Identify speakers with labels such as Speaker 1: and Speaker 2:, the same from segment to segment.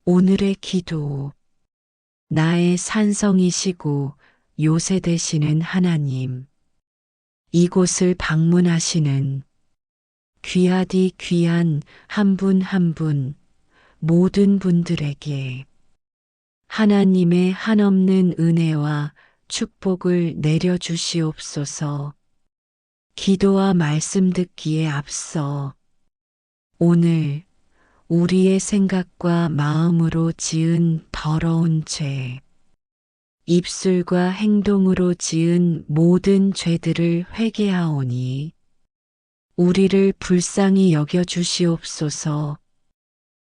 Speaker 1: 오늘의 기도. 나의 산성이시고 요새 되시는 하나님, 이곳을 방문하시는 귀하디 귀한 한 분 한 분, 모든 분들에게 하나님의 한없는 은혜와 축복을 내려주시옵소서. 기도와 말씀 듣기에 앞서 오늘 우리의 생각과 마음으로 지은 더러운 죄, 입술과 행동으로 지은 모든 죄들을 회개하오니 우리를 불쌍히 여겨 주시옵소서.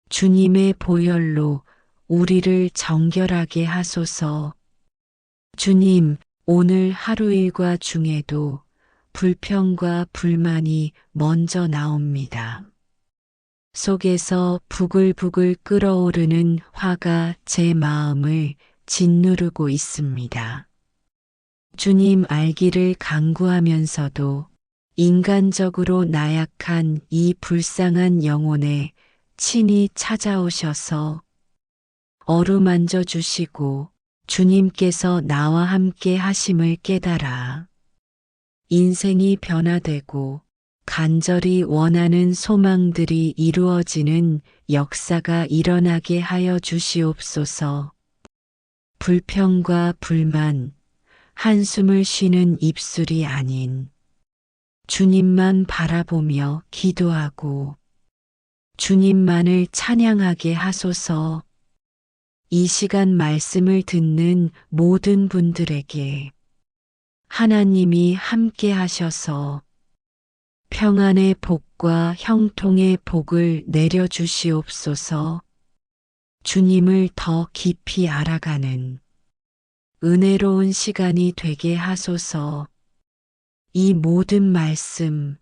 Speaker 1: 주님의 보혈로 우리를 정결하게 하소서. 주님, 오늘 하루 일과 중에도 불평과 불만이 먼저 나옵니다. 속에서 부글부글 끓어오르는 화가 제 마음을 짓누르고 있습니다. 주님 알기를 간구하면서도 인간적으로 나약한 이 불쌍한 영혼에 친히 찾아오셔서 어루만져 주시고 주님께서 나와 함께 하심을 깨달아 인생이 변화되고 간절히 원하는 소망들이 이루어지는 역사가 일어나게 하여 주시옵소서. 불평과 불만, 한숨을 쉬는 입술이 아닌 주님만 바라보며 기도하고 주님만을 찬양하게 하소서. 이 시간 말씀을 듣는 모든 분들에게 하나님이 함께 하셔서 평안의 복과 형통의 복을 내려주시옵소서. 주님을 더 깊이 알아가는 은혜로운 시간이 되게 하소서. 이 모든 말씀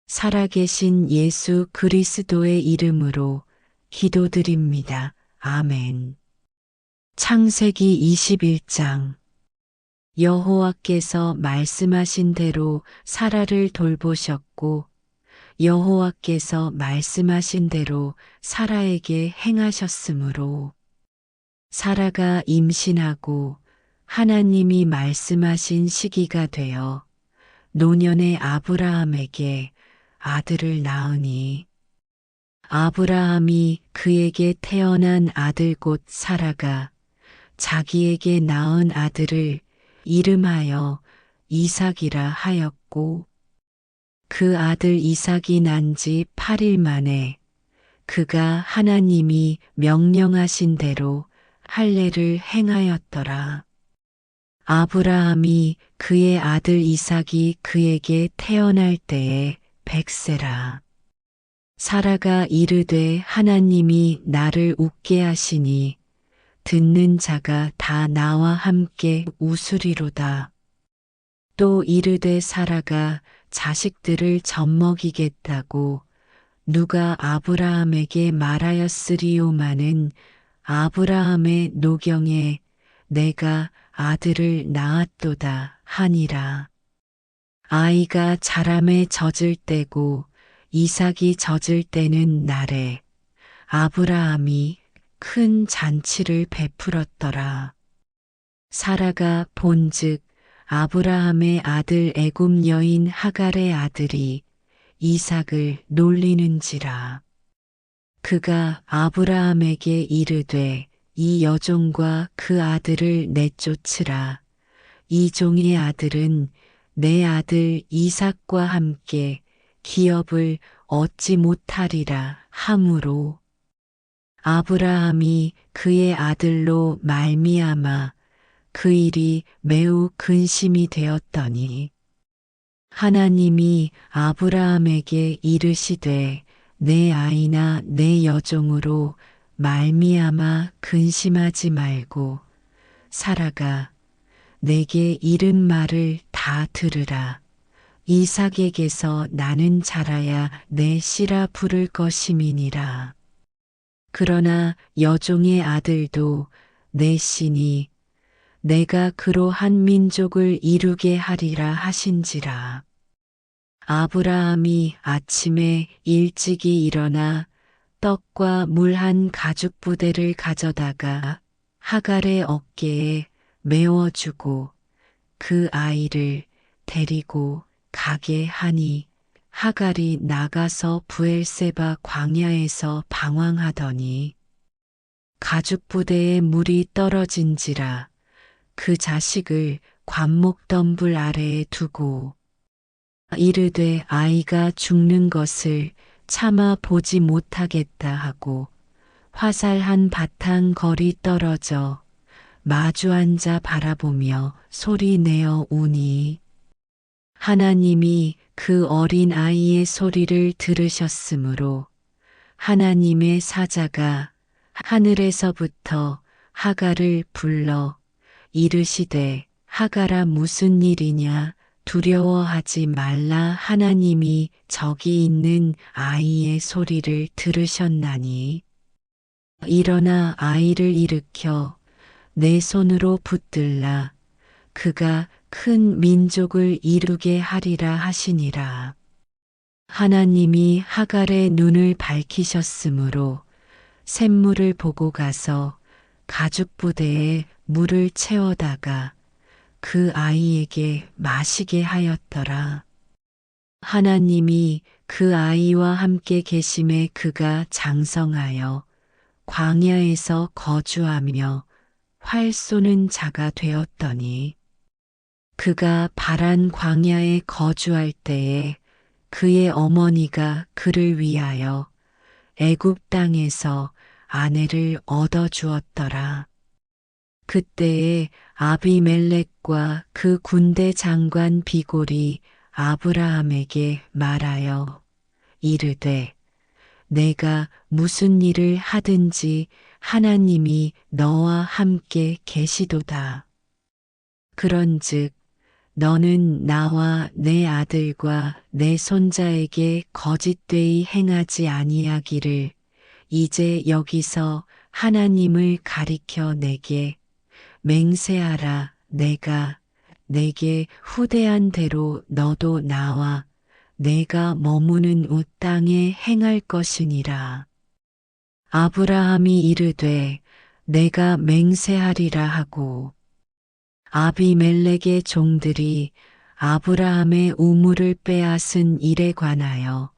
Speaker 1: 살아계신 예수 그리스도의 이름으로 기도드립니다. 아멘. 창세기 21장. 여호와께서 말씀하신 대로 사라를 돌보셨고 여호와께서 말씀하신 대로 사라에게 행하셨으므로 사라가 임신하고 하나님이 말씀하신 시기가 되어 노년의 아브라함에게 아들을 낳으니 아브라함이 그에게 태어난 아들 곧 사라가 자기에게 낳은 아들을 이름하여 이삭이라 하였고 그 아들 이삭이 난 지 8일 만에 그가 하나님이 명령하신 대로 할례를 행하였더라. 아브라함이 그의 아들 이삭이 그에게 태어날 때에 100세라. 사라가 이르되 하나님이 나를 웃게 하시니 듣는 자가 다 나와 함께 웃으리로다. 또 이르되 사라가 자식들을 젖먹이겠다고 누가 아브라함에게 말하였으리요마는 아브라함의 노경에 내가 아들을 낳았도다 하니라. 아이가 자람에 젖을 때고 이삭이 젖을 때는 날에 아브라함이 큰 잔치를 베풀었더라. 사라가 본즉 아브라함의 아들 애굽 여인 하갈의 아들이 이삭을 놀리는지라. 그가 아브라함에게 이르되 이 여종과 그 아들을 내쫓으라. 이 종의 아들은 내 아들 이삭과 함께 기업을 얻지 못하리라 하므로 아브라함이 그의 아들로 말미암아 그 일이 매우 근심이 되었더니 하나님이 아브라함에게 이르시되 내 아이나 내 여종으로 말미암아 근심하지 말고 사라가 내게 이른 말을 다 들으라. 이삭에게서 나는 자라야 내 씨라 부를 것임이니라. 그러나 여종의 아들도 내 씨니 내가 그로 한 민족을 이루게 하리라 하신지라. 아브라함이 아침에 일찍이 일어나 떡과 물 한 가죽부대를 가져다가 하갈의 어깨에 메워주고 그 아이를 데리고 가게 하니 하갈이 나가서 부엘세바 광야에서 방황하더니 가죽부대에 물이 떨어진지라 그 자식을 관목덤불 아래에 두고 이르되 아이가 죽는 것을 차마 보지 못하겠다 하고 화살 한 바탕 거리 떨어져 마주 앉아 바라보며 소리내어 우니 하나님이 그 어린 아이의 소리를 들으셨으므로 하나님의 사자가 하늘에서부터 하갈을 불러 이르시되 하갈아 무슨 일이냐 두려워하지 말라 하나님이 저기 있는 아이의 소리를 들으셨나니 일어나 아이를 일으켜 내 손으로 붙들라 그가 큰 민족을 이루게 하리라 하시니라. 하나님이 하갈의 눈을 밝히셨으므로 샘물을 보고 가서 가죽부대에 물을 채워다가 그 아이에게 마시게 하였더라. 하나님이 그 아이와 함께 계심에 그가 장성하여 광야에서 거주하며 활 쏘는 자가 되었더니 그가 바란 광야에 거주할 때에 그의 어머니가 그를 위하여 애굽 땅에서 아내를 얻어 주었더라. 그때에 아비멜렉과 그 군대 장관 비골이 아브라함에게 말하여 이르되 내가 무슨 일을 하든지 하나님이 너와 함께 계시도다. 그런즉 너는 나와 내 아들과 내 손자에게 거짓되이 행하지 아니하기를 이제 여기서 하나님을 가리켜 내게 맹세하라. 내가 내게 후대한 대로 너도 나와 내가 머무는 우 땅에 행할 것이니라. 아브라함이 이르되 내가 맹세하리라 하고 아비멜렉의 종들이 아브라함의 우물을 빼앗은 일에 관하여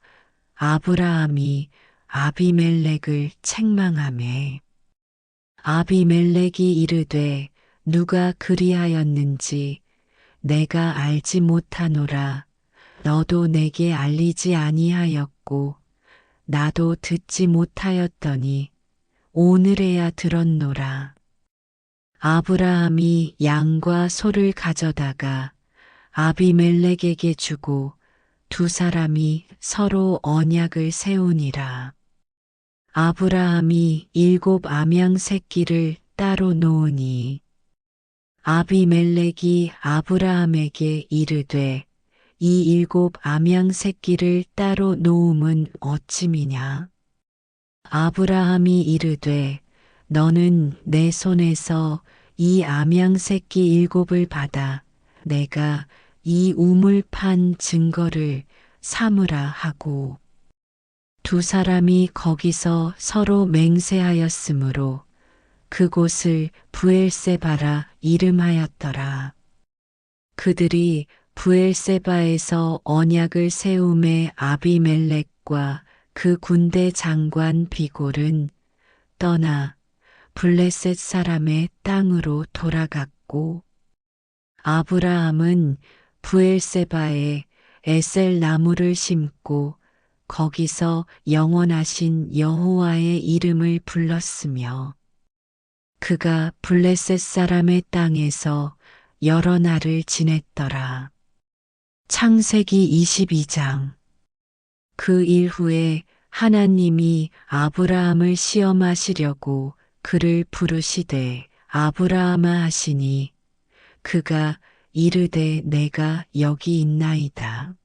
Speaker 1: 아브라함이 아비멜렉을 책망하매 아비멜렉이 이르되 누가 그리하였는지 내가 알지 못하노라. 너도 내게 알리지 아니하였고 나도 듣지 못하였더니 오늘에야 들었노라. 아브라함이 양과 소를 가져다가 아비멜렉에게 주고 두 사람이 서로 언약을 세우니라. 아브라함이 7 암양 새끼를 따로 놓으니 아비멜렉이 아브라함에게 이르되 이 7 암양 새끼를 따로 놓음은 어찌미냐? 아브라함이 이르되 너는 내 손에서 이 암양 새끼 7을 받아 내가 이 우물 판 증거를 삼으라 하고 두 사람이 거기서 서로 맹세하였으므로 그곳을 부엘세바라 이름하였더라. 그들이 부엘세바에서 언약을 세움에 아비멜렉과 그 군대 장관 비골은 떠나 블레셋 사람의 땅으로 돌아갔고 아브라함은 부엘세바에 에셀 나무를 심고 거기서 영원하신 여호와의 이름을 불렀으며 그가 블레셋 사람의 땅에서 여러 날을 지냈더라. 창세기 22장. 그 일 후에 하나님이 아브라함을 시험하시려고 그를 부르시되 아브라함아 하시니 그가 이르되 내가 여기 있나이다.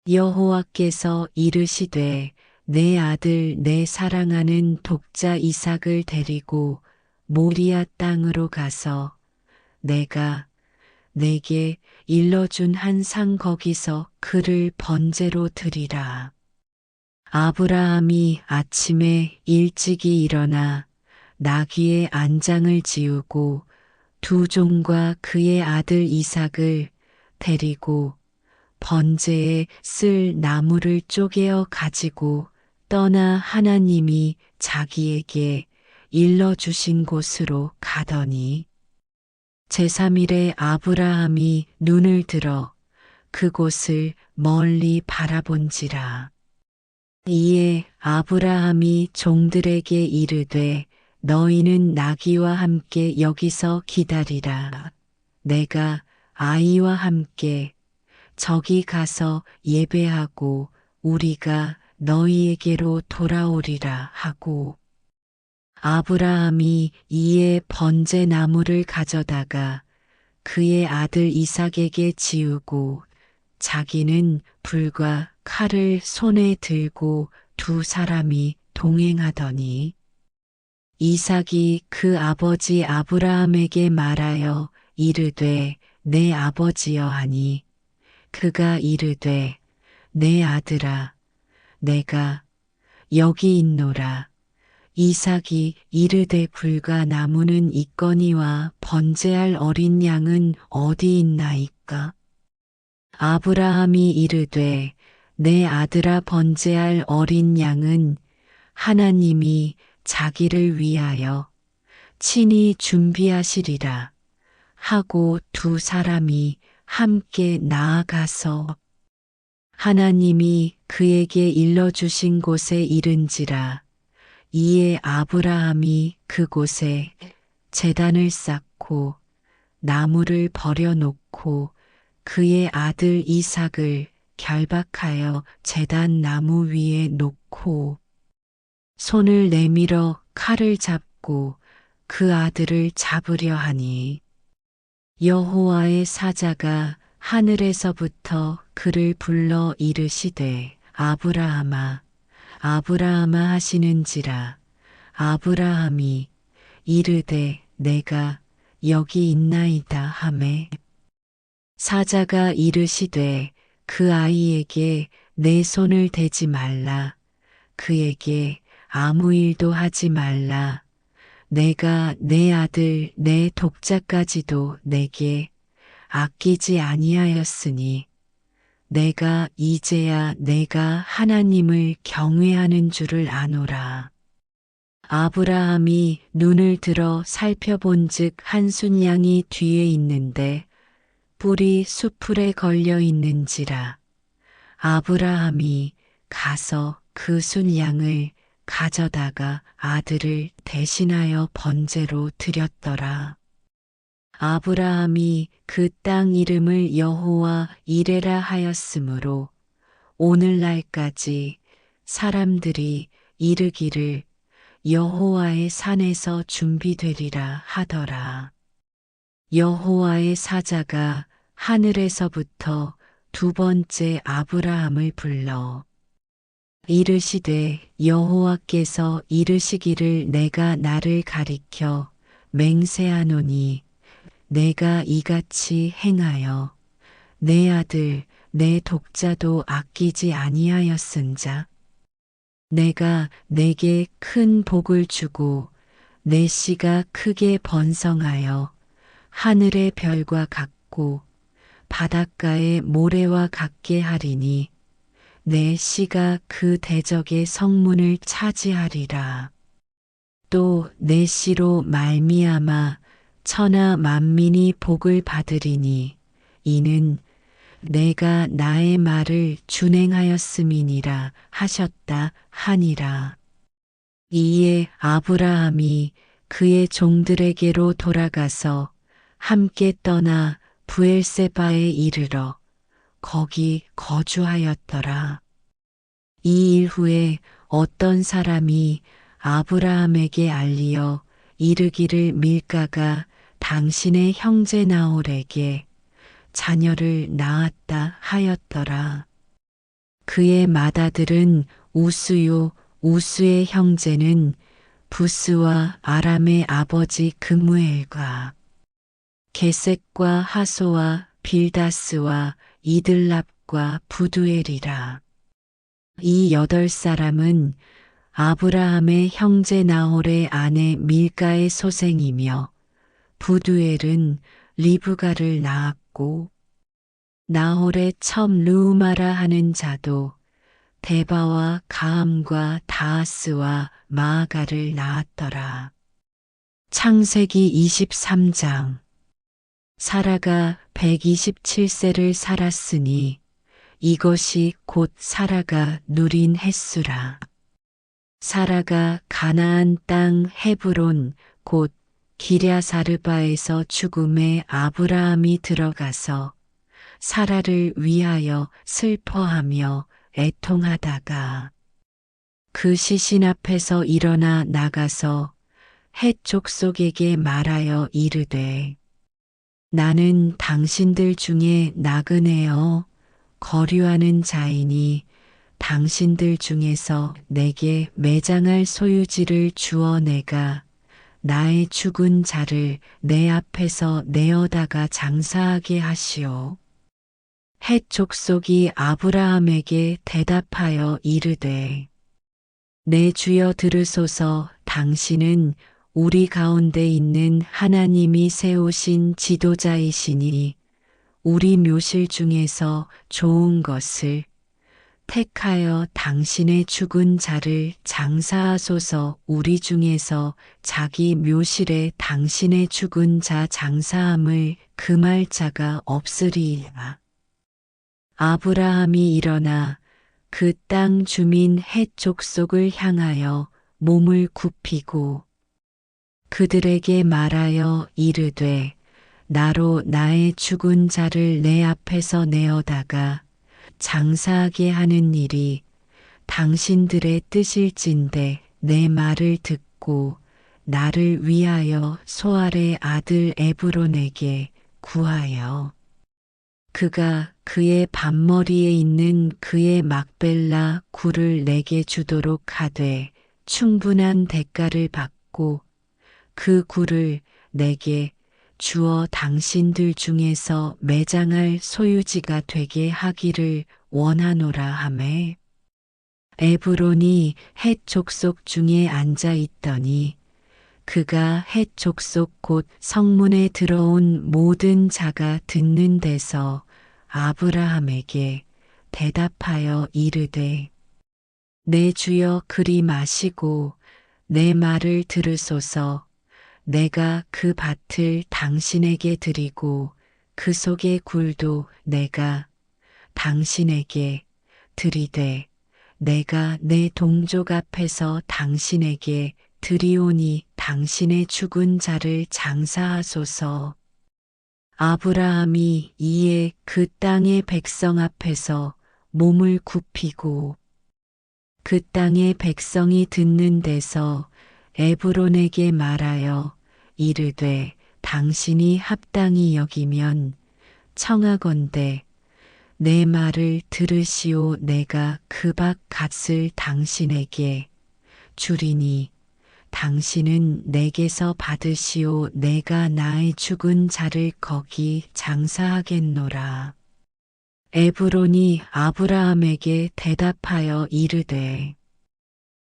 Speaker 1: 여호와께서 이르시되 내 아들 내 사랑하는 독자 이삭을 데리고 모리아 땅으로 가서 내가 내게 일러준 한 상 거기서 그를 번제로 드리라. 아브라함이 아침에 일찍이 일어나 나귀의 안장을 지우고 두 종과 그의 아들 이삭을 데리고 번제에 쓸 나무를 쪼개어 가지고 떠나 하나님이 자기에게 일러주신 곳으로 가더니 제3일에 아브라함이 눈을 들어 그곳을 멀리 바라본지라. 이에 아브라함이 종들에게 이르되 너희는 나귀와 함께 여기서 기다리라. 내가 아이와 함께 저기 가서 예배하고 우리가 너희에게로 돌아오리라 하고 아브라함이 이에 번제 나무를 가져다가 그의 아들 이삭에게 지우고 자기는 불과 칼을 손에 들고 두 사람이 동행하더니 이삭이 그 아버지 아브라함에게 말하여 이르되 내 아버지여 하니 그가 이르되 내 아들아 내가 여기 있노라. 이삭이 이르되 불과 나무는 있거니와 번제할 어린 양은 어디 있나이까? 아브라함이 이르되 내 아들아 번제할 어린 양은 하나님이 자기를 위하여 친히 준비하시리라 하고 두 사람이 함께 나아가서 하나님이 그에게 일러주신 곳에 이른지라. 이에 아브라함이 그곳에 제단을 쌓고 나무를 버려놓고 그의 아들 이삭을 결박하여 제단 나무 위에 놓고 손을 내밀어 칼을 잡고 그 아들을 잡으려 하니 여호와의 사자가 하늘에서부터 그를 불러 이르시되 아브라함아 아브라함아 하시는지라. 아브라함이 이르되 내가 여기 있나이다 하매 사자가 이르시되 그 아이에게 내 손을 대지 말라. 그에게 아무 일도 하지 말라. 내가 내 아들 내 독자까지도 내게 아끼지 아니하였으니 내가 이제야 내가 하나님을 경외하는 줄을 아노라. 아브라함이 눈을 들어 살펴본즉 한 순양이 뒤에 있는데 뿔이 수풀에 걸려 있는지라. 아브라함이 가서 그 순양을 가져다가 아들을 대신하여 번제로 드렸더라. 아브라함이 그 땅 이름을 여호와 이레라 하였으므로 오늘날까지 사람들이 이르기를 여호와의 산에서 준비되리라 하더라. 여호와의 사자가 하늘에서부터 두 번째 아브라함을 불러 이르시되 여호와께서 이르시기를 내가 나를 가리켜 맹세하노니 내가 이같이 행하여 내 아들 내 독자도 아끼지 아니하였은자 내가 내게 큰 복을 주고 내 씨가 크게 번성하여 하늘의 별과 같고 바닷가의 모래와 같게 하리니 내 씨가 그 대적의 성문을 차지하리라. 또 내 씨로 말미암아 천하 만민이 복을 받으리니 이는 내가 나의 말을 준행하였음이니라 하셨다 하니라. 이에 아브라함이 그의 종들에게로 돌아가서 함께 떠나 브엘세바에 이르러 거기 거주하였더라. 이 일 후에 어떤 사람이 아브라함에게 알리어 이르기를 밀가가 당신의 형제 나홀에게 자녀를 낳았다 하였더라. 그의 맏아들은 우스요 우스의 형제는 부스와 아람의 아버지 그무엘과 게셋과 하소와 빌다스와 이들랍과 부두엘이라. 이 8사람은 아브라함의 형제 나홀의 아내 밀가의 소생이며 부두엘은 리브가를 낳았고 나홀의 첩 르우마라 하는 자도 데바와 가함과 다하스와 마아가를 낳았더라. 창세기 23장. 사라가 127세를 살았으니 이것이 곧 사라가 누린 횟수라. 사라가 가나안 땅 헤브론 곧 기랴사르바에서 죽음에 아브라함이 들어가서 사라를 위하여 슬퍼하며 애통하다가 그 시신 앞에서 일어나 나가서 헷 족속에게 말하여 이르되 나는 당신들 중에 나그네어 거류하는 자이니 당신들 중에서 내게 매장할 소유지를 주어 내가 나의 죽은 자를 내 앞에서 내어다가 장사하게 하시오. 헷 족속이 아브라함에게 대답하여 이르되 내 주여 들으소서. 당신은 우리 가운데 있는 하나님이 세우신 지도자이시니 우리 묘실 중에서 좋은 것을 택하여 당신의 죽은 자를 장사하소서. 우리 중에서 자기 묘실에 당신의 죽은 자 장사함을 금할 자가 없으리이다. 아브라함이 일어나 그 땅 주민 헷 족속을 향하여 몸을 굽히고 그들에게 말하여 이르되 나로 나의 죽은 자를 내 앞에서 내어다가 장사하게 하는 일이 당신들의 뜻일진대 내 말을 듣고 나를 위하여 소알의 아들 에브론에게 구하여 그가 그의 밭머리에 있는 그의 막벨라 굴을 내게 주도록 하되 충분한 대가를 받고 그 굴을 내게 주어 당신들 중에서 매장할 소유지가 되게 하기를 원하노라 하매 에브론이 헷 족속 중에 앉아 있더니 그가 헷 족속 곧 성문에 들어온 모든 자가 듣는 데서 아브라함에게 대답하여 이르되 내 주여 그리 마시고 내 말을 들으소서. 내가 그 밭을 당신에게 드리고 그 속의 굴도 내가 당신에게 드리되 내가 내 동족 앞에서 당신에게 드리오니 당신의 죽은 자를 장사하소서. 아브라함이 이에 그 땅의 백성 앞에서 몸을 굽히고 그 땅의 백성이 듣는 데서 에브론에게 말하여 이르되 당신이 합당히 여기면 청하건대 내 말을 들으시오. 내가 그 밭 값을 당신에게 주리니 당신은 내게서 받으시오. 내가 나의 죽은 자를 거기 장사하겠노라. 에브론이 아브라함에게 대답하여 이르되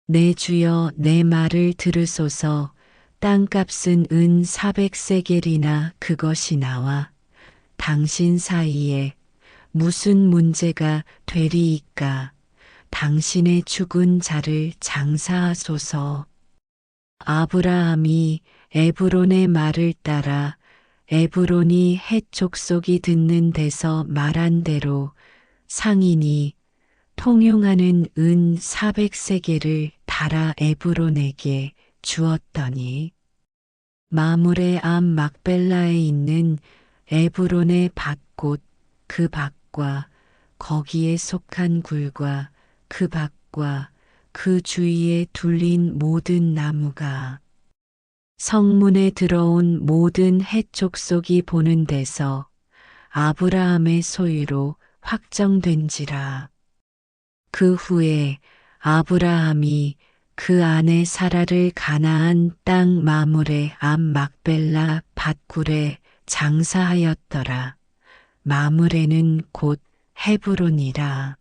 Speaker 1: 내 주여 내 말을 들으소서. 땅값은 은 400세겔이나 그것이 나와 당신 사이에 무슨 문제가 되리이까. 당신의 죽은 자를 장사하소서. 아브라함이 에브론의 말을 따라 에브론이 헷 족속이 듣는 데서 말한 대로 상인이 통용하는 은 400세겔을 달아 에브론에게 주었더니 마물의 암 막벨라에 있는 에브론의 밭곳 그 밭과 거기에 속한 굴과 그 밭과 그 주위에 둘린 모든 나무가 성문에 들어온 모든 헷 족속이 보는 데서 아브라함의 소유로 확정된지라. 그 후에 아브라함이 그 아내 사라를 가나안 땅 마물의 암 막벨라 밭굴에 장사하였더라. 마물에는 곧 헤브론이라.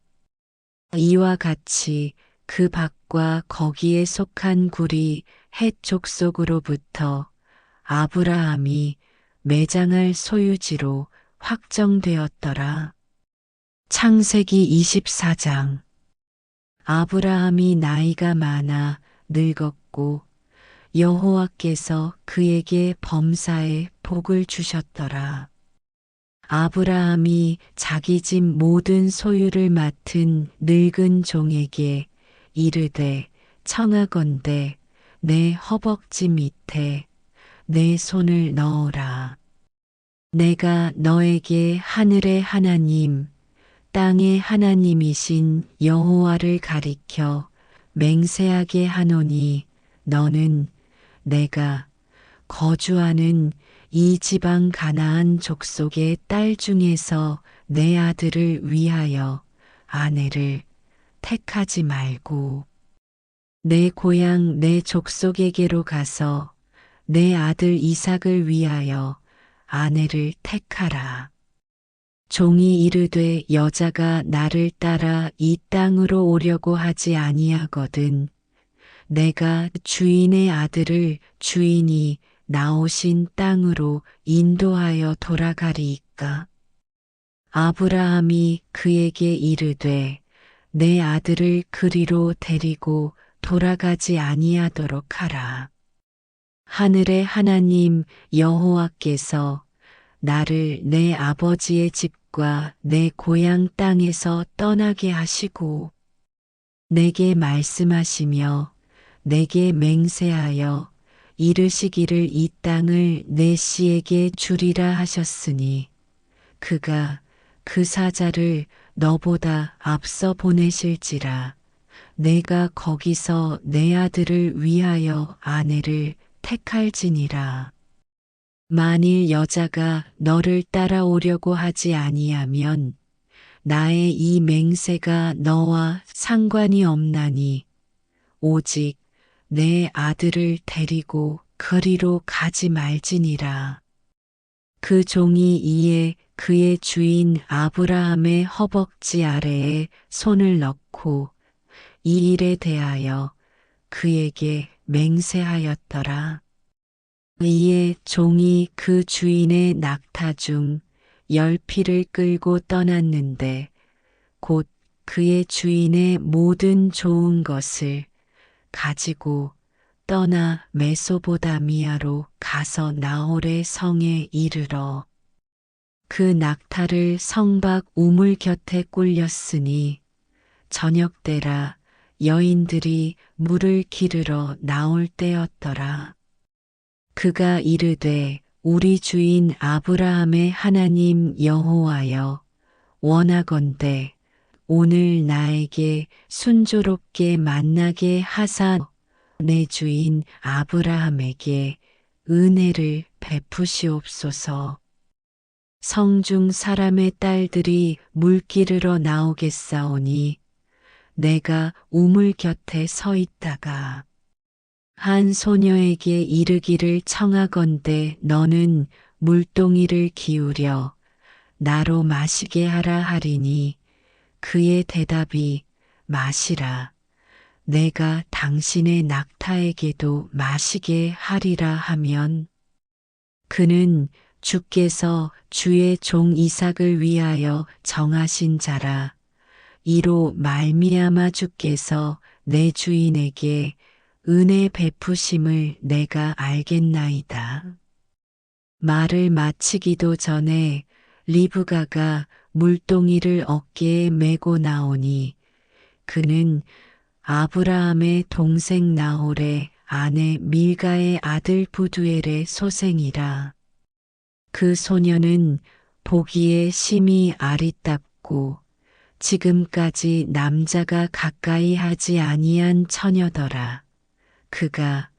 Speaker 1: 이와 같이 그 밭과 거기에 속한 굴이 헷 족속으로부터 아브라함이 매장할 소유지로 확정되었더라. 창세기 24장. 아브라함이 나이가 많아 늙었고 여호와께서 그에게 범사에 복을 주셨더라. 아브라함이 자기 집 모든 소유를 맡은 늙은 종에게 이르되 청하건대 내 허벅지 밑에 내 손을 넣어라. 내가 너에게 하늘의 하나님, 땅의 하나님이신 여호와를 가리켜 맹세하게 하노니 너는 내가 거주하는 이 지방 가나안 족속의 딸 중에서 내 아들을 위하여 아내를 택하지 말고 내 고향 내 족속에게로 가서 내 아들 이삭을 위하여 아내를 택하라. 종이 이르되 여자가 나를 따라 이 땅으로 오려고 하지 아니하거든. 내가 주인의 아들을 주인이 나오신 땅으로 인도하여 돌아가리이까. 아브라함이 그에게 이르되 내 아들을 그리로 데리고 돌아가지 아니하도록 하라. 하늘의 하나님 여호와께서 나를 내 아버지의 집과 내 고향 땅에서 떠나게 하시고 내게 말씀하시며 내게 맹세하여 이르시기를 이 땅을 내 씨에게 주리라 하셨으니 그가 그 사자를 너보다 앞서 보내실지라. 내가 거기서 내 아들을 위하여 아내를 택할지니라. 만일 여자가 너를 따라오려고 하지 아니하면 나의 이 맹세가 너와 상관이 없나니 오직 내 아들을 데리고 거리로 가지 말지니라. 그 종이 이에 그의 주인 아브라함의 허벅지 아래에 손을 넣고 이 일에 대하여 그에게 맹세하였더라. 이에 종이 그 주인의 낙타 중 10匹를 끌고 떠났는데 곧 그의 주인의 모든 좋은 것을 가지고 떠나 메소보다미아로 가서 나홀의 성에 이르러 그 낙타를 성 밖 우물 곁에 꿀렸으니 저녁 때라 여인들이 물을 기르러 나올 때였더라. 그가 이르되 우리 주인 아브라함의 하나님 여호와여 원하건대 오늘 나에게 순조롭게 만나게 하사 내 주인 아브라함에게 은혜를 베푸시옵소서. 성중 사람의 딸들이 물 기르러 나오겠사오니 내가 우물 곁에 서 있다가 한 소녀에게 이르기를 청하건대 너는 물동이를 기울여 나로 마시게 하라 하리니 그의 대답이 마시라. 내가 당신의 낙타에게도 마시게 하리라 하면 그는 주께서 주의 종 이삭을 위하여 정하신 자라. 이로 말미암아 주께서 내 주인에게 은혜 베푸심을 내가 알겠나이다. 말을 마치기도 전에 리브가가 물동이를 어깨에 메고 나오니 그는 아브라함의 동생 나홀의 아내 밀가의 아들 부두엘의 소생이라. 그 소녀는 보기에 심히 아리답고 지금까지 남자가 가까이 하지 아니한 처녀더라. 그가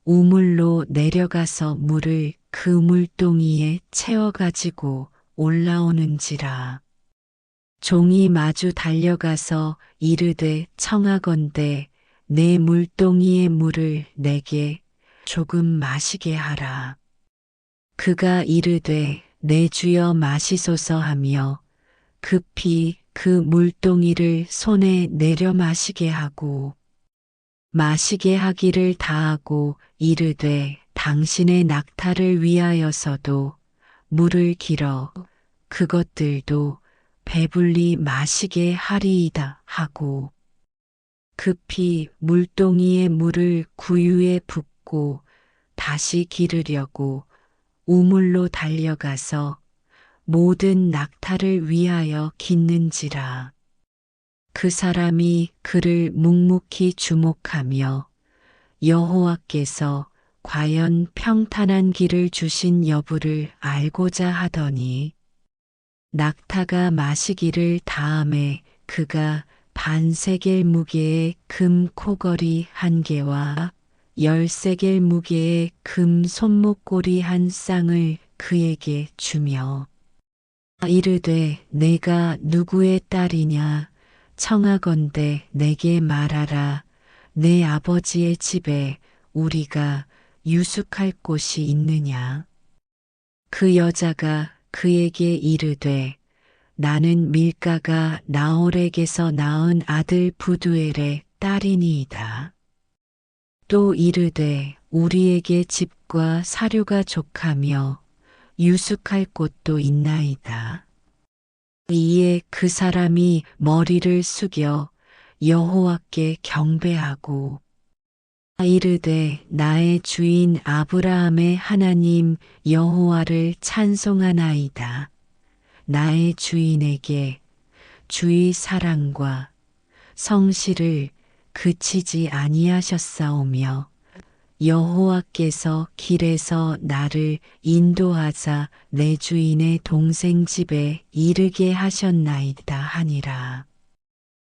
Speaker 1: 우물로 내려가서 물을 그 물동이에 채워가지고 올라오는지라. 종이 마주 달려가서 이르되 청하건대 내 물동이의 물을 내게 조금 마시게 하라. 그가 이르되 내 주여 마시소서 하며 급히 그 물동이를 손에 내려 마시게 하고 마시게 하기를 다하고 이르되 당신의 낙타를 위하여서도 물을 길어 그것들도 배불리 마시게 하리이다 하고 급히 물동이의 물을 구유에 붓고 다시 기르려고 우물로 달려가서 모든 낙타를 위하여 깃는지라. 그 사람이 그를 묵묵히 주목하며 여호와께서 과연 평탄한 길을 주신 여부를 알고자 하더니 낙타가 마시기를 다함에 그가 반세겔 무게의 금 코걸이 1개와 10세겔 무게의 금 손목고리 1쌍을 그에게 주며 이르되 내가 누구의 딸이냐 청하건대 내게 말하라. 내 아버지의 집에 우리가 유숙할 곳이 있느냐. 그 여자가 그에게 이르되 나는 밀가가 나홀에게서 낳은 아들 부두엘의 딸이니이다. 또 이르되 우리에게 집과 사료가 족하며 유숙할 곳도 있나이다. 이에 그 사람이 머리를 숙여 여호와께 경배하고 이르되 나의 주인 아브라함의 하나님 여호와를 찬송하나이다. 나의 주인에게 주의 사랑과 성실을 그치지 아니하셨사오며 여호와께서 길에서 나를 인도하자 내 주인의 동생 집에 이르게 하셨나이다 하니라.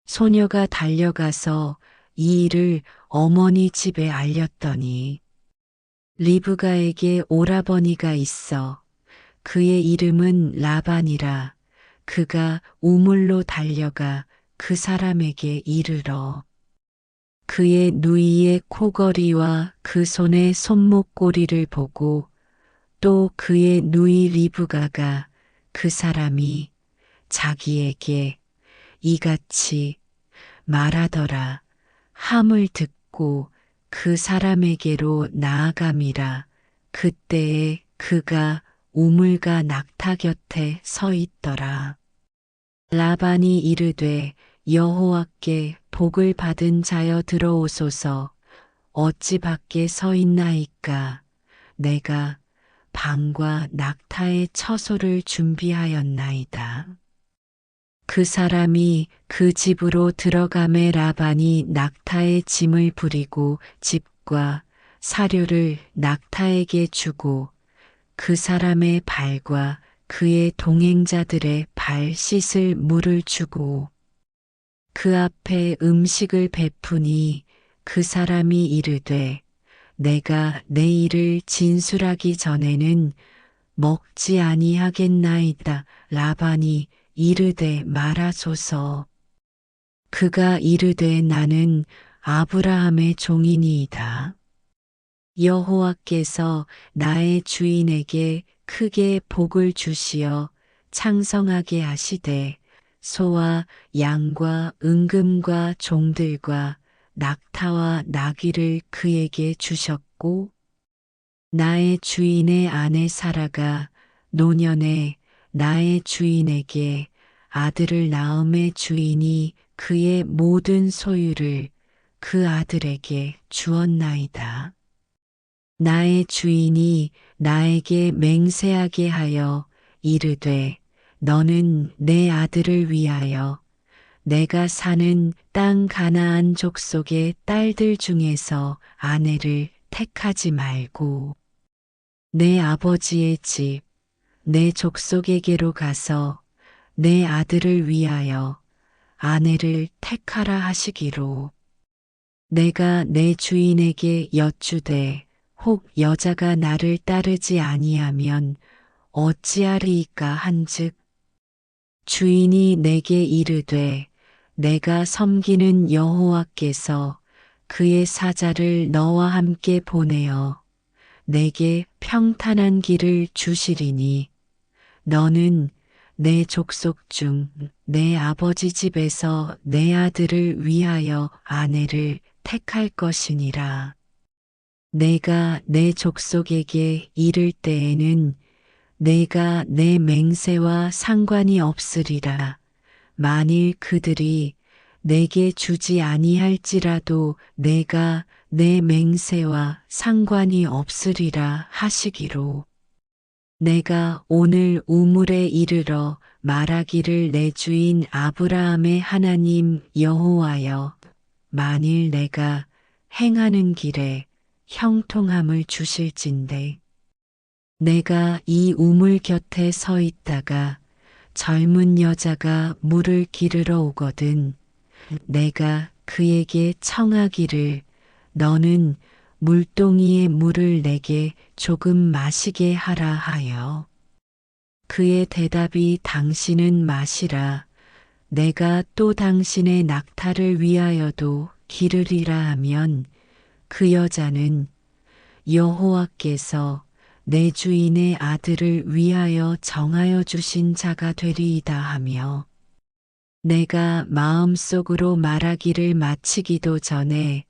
Speaker 1: 소녀가 달려가서 이 일을 어머니 집에 알렸더니 리브가에게 오라버니가 있어 그의 이름은 라반이라. 그가 우물로 달려가 그 사람에게 이르러 그의 누이의 코걸이와 그 손의 손목고리를 보고 또 그의 누이 리브가가 그 사람이 자기에게 이같이 말하더라 함을 듣고 그 사람에게로 나아감이라. 그때에 그가 우물가 낙타 곁에 서 있더라. 라반이 이르되 여호와께 복을 받은 자여 들어오소서. 어찌 밖에 서 있나이까. 내가 방과 낙타의 처소를 준비하였나이다. 그 사람이 그 집으로 들어가매 라반이 낙타의 짐을 부리고 집과 사료를 낙타에게 주고 그 사람의 발과 그의 동행자들의 발 씻을 물을 주고 그 앞에 음식을 베푸니 그 사람이 이르되 내가 내 일을 진술하기 전에는 먹지 아니하겠나이다. 라반이 이르되 말하소서. 그가 이르되 나는 아브라함의 종이니이다. 여호와께서 나의 주인에게 크게 복을 주시어 창성하게 하시되 소와 양과 은금과 종들과 낙타와 나귀를 그에게 주셨고 나의 주인의 아내 사라가 노년에 나의 주인에게 아들을 낳음의 주인이 그의 모든 소유를 그 아들에게 주었나이다. 나의 주인이 나에게 맹세하게 하여 이르되 너는 내 아들을 위하여 내가 사는 땅 가나안 족속의 딸들 중에서 아내를 택하지 말고 내 아버지의 집, 내 족속에게로 가서 내 아들을 위하여 아내를 택하라 하시기로 내가 내 주인에게 여쭈되 혹 여자가 나를 따르지 아니하면 어찌하리이까 한즉 주인이 내게 이르되 내가 섬기는 여호와께서 그의 사자를 너와 함께 보내어 내게 평탄한 길을 주시리니 너는 내 족속 중 내 아버지 집에서 내 아들을 위하여 아내를 택할 것이니라. 내가 내 족속에게 이를 때에는 내가 내 맹세와 상관이 없으리라. 만일 그들이 내게 주지 아니할지라도 내가 내 맹세와 상관이 없으리라 하시기로. 내가 오늘 우물에 이르러 말하기를 내 주인 아브라함의 하나님 여호와여, 만일 내가 행하는 길에 형통함을 주실진대. 내가 이 우물 곁에 서 있다가 젊은 여자가 물을 기르러 오거든 내가 그에게 청하기를 너는 물동이의 물을 내게 조금 마시게 하라 하여. 그의 대답이 당신은 마시라. 내가 또 당신의 낙타를 위하여도 기르리라 하면 그 여자는 여호와께서 내 주인의 아들을 위하여 정하여 주신 자가 되리이다 하며 내가 마음속으로 말하기를 마치기도 전에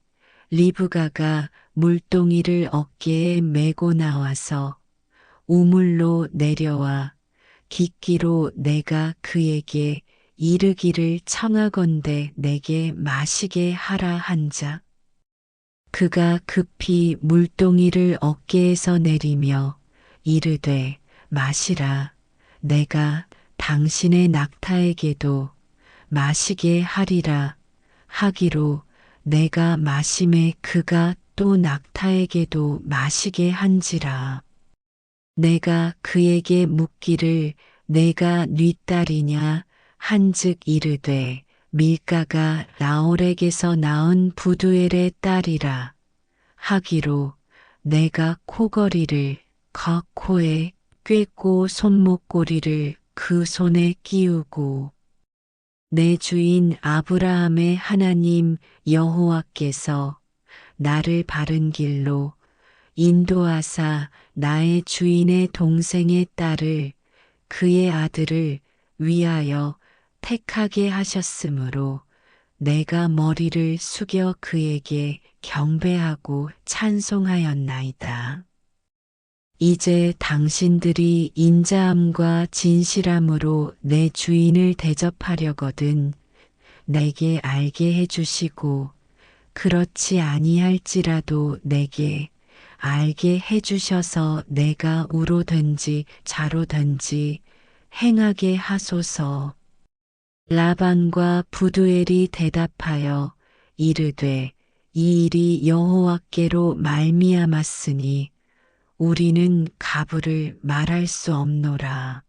Speaker 1: 리브가가 물동이를 어깨에 메고 나와서 우물로 내려와 깃기로 내가 그에게 이르기를 청하건대 내게 마시게 하라 한자. 그가 급히 물동이를 어깨에서 내리며 이르되 마시라. 내가 당신의 낙타에게도 마시게 하리라 하기로 내가 마심에 그가 또 낙타에게도 마시게 한지라. 내가 그에게 묻기를 내가 네 딸이냐 한즉 이르되 밀가가 라올에게서 낳은 부두엘의 딸이라 하기로 내가 코걸이를 그 코에 꿰고 손목고리를 그 손에 끼우고 내 주인 아브라함의 하나님 여호와께서 나를 바른 길로 인도하사 나의 주인의 동생의 딸을 그의 아들을 위하여 택하게 하셨으므로 내가 머리를 숙여 그에게 경배하고 찬송하였나이다. 이제 당신들이 인자함과 진실함으로 내 주인을 대접하려거든 내게 알게 해주시고 그렇지 아니할지라도 내게 알게 해주셔서 내가 우로든지 좌로든지 행하게 하소서. 라반과 부두엘이 대답하여 이르되 이 일이 여호와께로 말미암았으니 우리는 가부를 말할 수 없노라.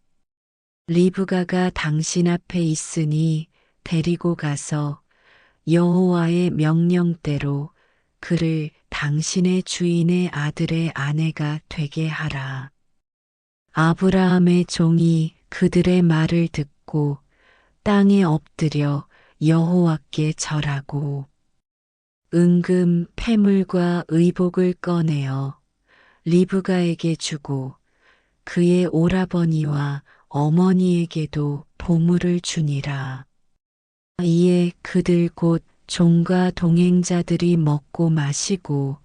Speaker 1: 리브가가 당신 앞에 있으니 데리고 가서 여호와의 명령대로 그를 당신의 주인의 아들의 아내가 되게 하라. 아브라함의 종이 그들의 말을 듣고 땅에 엎드려 여호와께 절하고 은금 패물과 의복을 꺼내어 리브가에게 주고 그의 오라버니와 어머니에게도 보물을 주니라. 이에 그들 곧 종과 동행자들이 먹고 마시고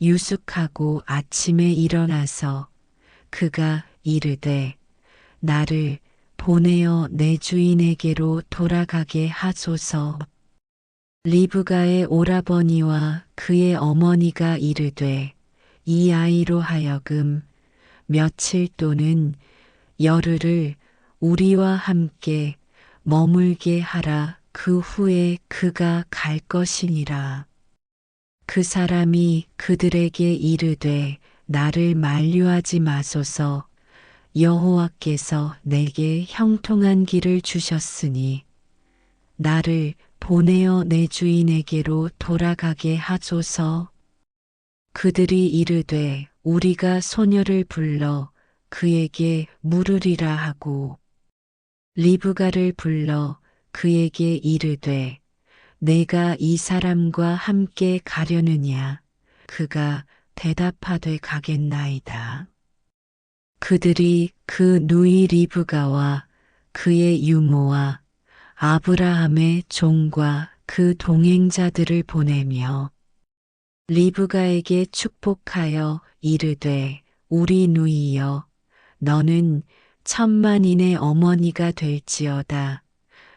Speaker 1: 유숙하고 아침에 일어나서 그가 이르되 나를 보내어 내 주인에게로 돌아가게 하소서. 리브가의 오라버니와 그의 어머니가 이르되 이 아이로 하여금 며칠 또는 열흘을 우리와 함께 머물게 하라. 그 후에 그가 갈 것이니라. 그 사람이 그들에게 이르되 나를 만류하지 마소서. 여호와께서 내게 형통한 길을 주셨으니 나를 보내어 내 주인에게로 돌아가게 하소서. 그들이 이르되 우리가 소녀를 불러 그에게 물으리라 하고 리브가를 불러 그에게 이르되 내가 이 사람과 함께 가려느냐. 그가 대답하되 가겠나이다. 그들이 그 누이 리브가와 그의 유모와 아브라함의 종과 그 동행자들을 보내며 리브가에게 축복하여 이르되 우리 누이여 너는 천만인의 어머니가 될지어다.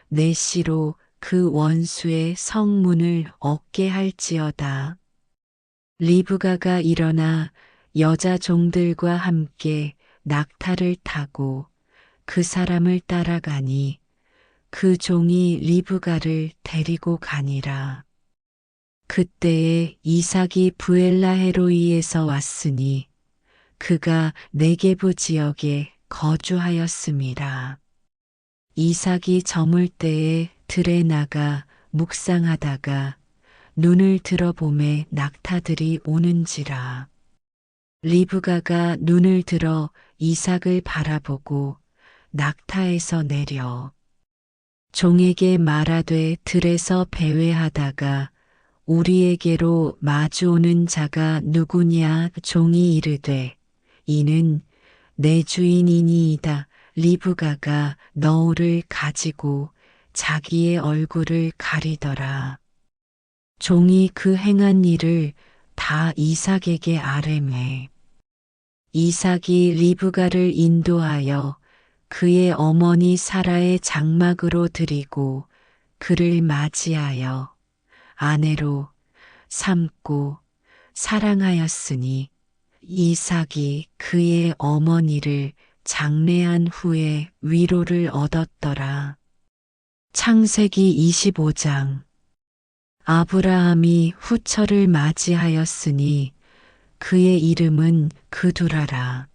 Speaker 1: 내 씨로 그 원수의 성문을 얻게 할지어다. 리브가가 일어나 여자 종들과 함께 낙타를 타고 그 사람을 따라가니 그 종이 리브가를 데리고 가니라. 그때에 이삭이 부엘라헤로이에서 왔으니 그가 네게부 지역에 거주하였습니다. 이삭이 저물 때에 들에 나가 묵상하다가 눈을 들어보매 낙타들이 오는지라. 리브가가 눈을 들어 이삭을 바라보고 낙타에서 내려 종에게 말하되 들에서 배회하다가 우리에게로 마주오는 자가 누구냐. 종이 이르되 이는 내 주인이니이다. 리브가가 너울을 가지고 자기의 얼굴을 가리더라. 종이 그 행한 일을 다 이삭에게 아뢰매 이삭이 리브가를 인도하여 그의 어머니 사라의 장막으로 들이고 그를 맞이하여 아내로 삼고 사랑하였으니 이삭이 그의 어머니를 장례한 후에 위로를 얻었더라. 창세기 25장. 아브라함이 후처를 맞이하였으니 그의 이름은 그두라라.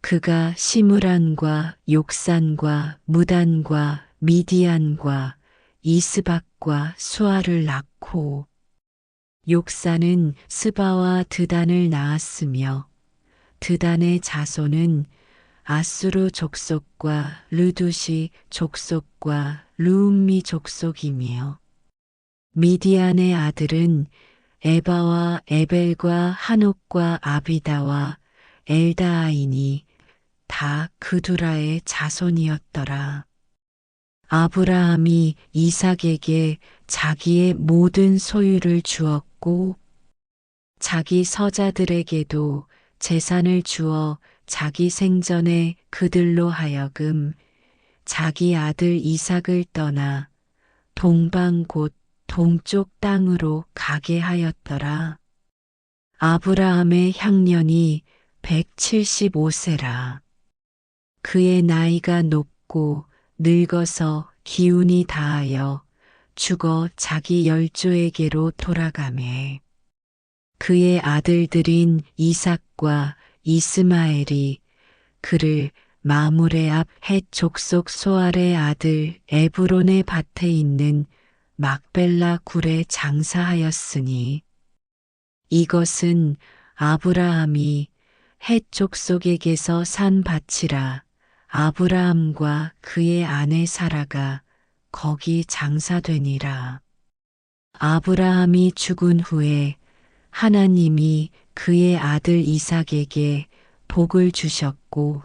Speaker 1: 그가 시므란과 욕산과 무단과 미디안과 이스박과 수아를 낳고 욕산은 스바와 드단을 낳았으며 드단의 자손은 아수르 족속과 르두시 족속과 루음미 족속이며 미디안의 아들은 에바와 에벨과 한옥과 아비다와 엘다아이니 다 그두라의 자손이었더라. 아브라함이 이삭에게 자기의 모든 소유를 주었고 자기 서자들에게도 재산을 주어 자기 생전에 그들로 하여금 자기 아들 이삭을 떠나 동방 곧 동쪽 땅으로 가게 하였더라. 아브라함의 향년이 175세라. 그의 나이가 높고 늙어서 기운이 다하여 죽어 자기 열조에게로 돌아가매 그의 아들들인 이삭과 이스마엘이 그를 마므레 앞 헷 족속 소알의 아들 에브론의 밭에 있는 막벨라 굴에 장사하였으니 이것은 아브라함이 헷 족속에게서 산 밭이라. 아브라함과 그의 아내 사라가 거기 장사되니라. 아브라함이 죽은 후에 하나님이 그의 아들 이삭에게 복을 주셨고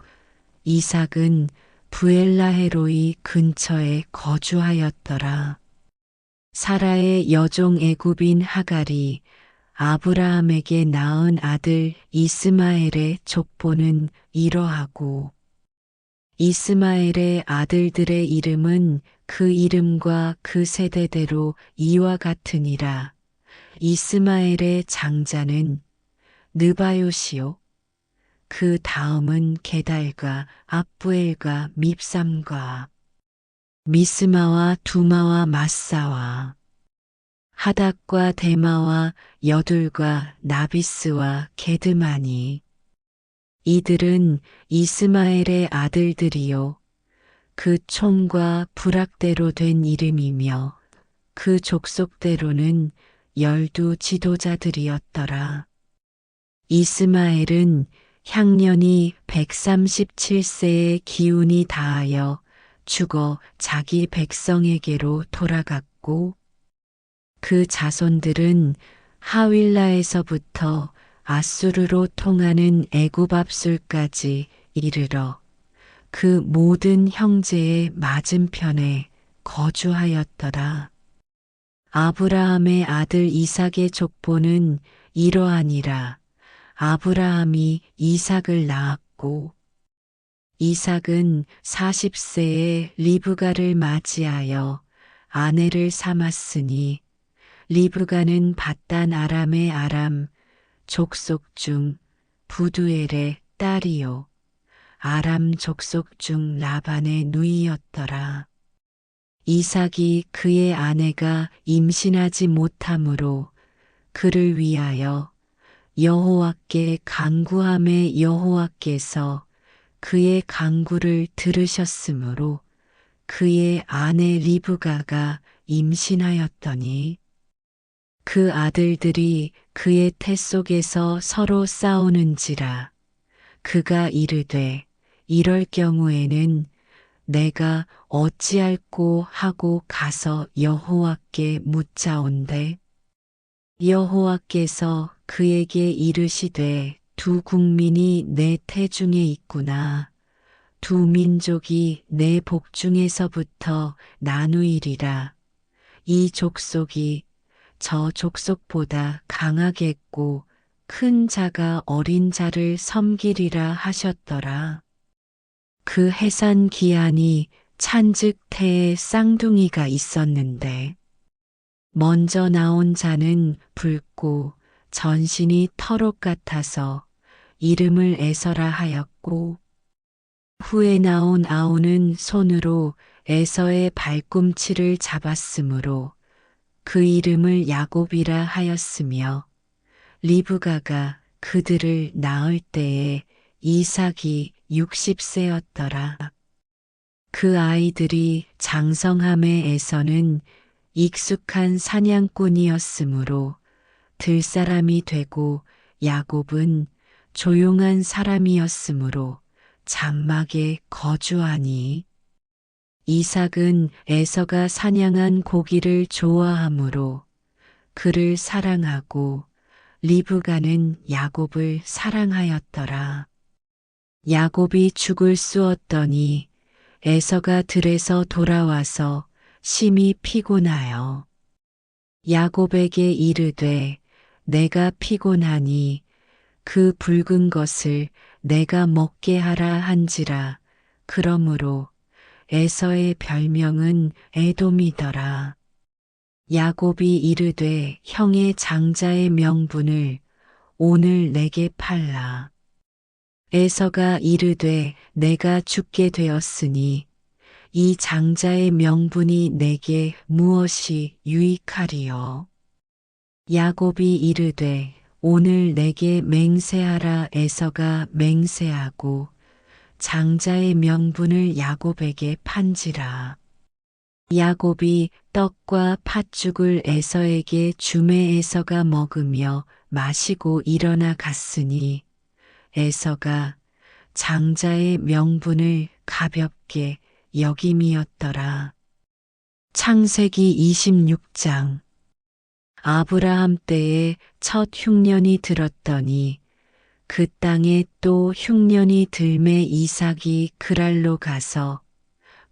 Speaker 1: 이삭은 부엘라헤로이 근처에 거주하였더라. 사라의 여종 애굽인 하갈이 아브라함에게 낳은 아들 이스마엘의 족보는 이러하고 이스마엘의 아들들의 이름은 그 이름과 그 세대대로 이와 같으니라. 이스마엘의 장자는 느바요시요. 그 다음은 게달과 압부엘과 밉삼과 미스마와 두마와 마사와 하닥과 데마와 여둘과 나비스와 게드마니 이들은 이스마엘의 아들들이요 그 총과 부락대로 된 이름이며 그 족속대로는 12 지도자들이었더라. 이스마엘은 향년이 137세의 기운이 다하여 죽어 자기 백성에게로 돌아갔고 그 자손들은 하윌라에서부터 아수르로 통하는 애굽 앞술까지 이르러 그 모든 형제의 맞은편에 거주하였더라. 아브라함의 아들 이삭의 족보는 이러하니라. 아브라함이 이삭을 낳았고 이삭은 40세에 리브가를 맞이하여 아내를 삼았으니 리브가는 밧단 아람의 아람 족속 중 부두엘의 딸이요 아람 족속 중 라반의 누이였더라. 이삭이 그의 아내가 임신하지 못하므로 그를 위하여 여호와께 간구함에 여호와께서 그의 간구를 들으셨으므로 그의 아내 리브가가 임신하였더니 그 아들들이 그의 태 속에서 서로 싸우는지라 그가 이르되 이럴 경우에는 내가 어찌할꼬 하고 가서 여호와께 묻자온대 여호와께서 그에게 이르시되 두 국민이 내 태중에 있구나. 두 민족이 내 복중에서부터 나누이리라. 이 족속이 저 족속보다 강하겠고 큰 자가 어린 자를 섬기리라 하셨더라. 그 해산 기한이 찬즉 태에 쌍둥이가 있었는데 먼저 나온 자는 붉고 전신이 털옷 같아서 이름을 에서라 하였고 후에 나온 아우는 손으로 에서의 발꿈치를 잡았으므로 그 이름을 야곱이라 하였으며 리브가가 그들을 낳을 때에 이삭이 60세였더라. 그 아이들이 장성함에 에서는 익숙한 사냥꾼이었으므로 들사람이 되고 야곱은 조용한 사람이었으므로 장막에 거주하니 이삭은 에서가 사냥한 고기를 좋아하므로 그를 사랑하고 리브가는 야곱을 사랑하였더라. 야곱이 죽을 쑤었더니 에서가 들에서 돌아와서 심히 피곤하여 야곱에게 이르되 내가 피곤하니 그 붉은 것을 내가 먹게 하라 한지라. 그러므로 에서의 별명은 에돔이더라. 야곱이 이르되 형의 장자의 명분을 오늘 내게 팔라. 에서가 이르되 내가 죽게 되었으니 이 장자의 명분이 내게 무엇이 유익하리요. 야곱이 이르되 오늘 내게 맹세하라. 에서가 맹세하고 장자의 명분을 야곱에게 판지라. 야곱이 떡과 팥죽을 에서에게 주매 에서가 먹으며 마시고 일어나 갔으니 에서가 장자의 명분을 가볍게 여김이었더라. 창세기 26장. 아브라함 때에 첫 흉년이 들었더니 그 땅에 또 흉년이 들매 이삭이 그랄로 가서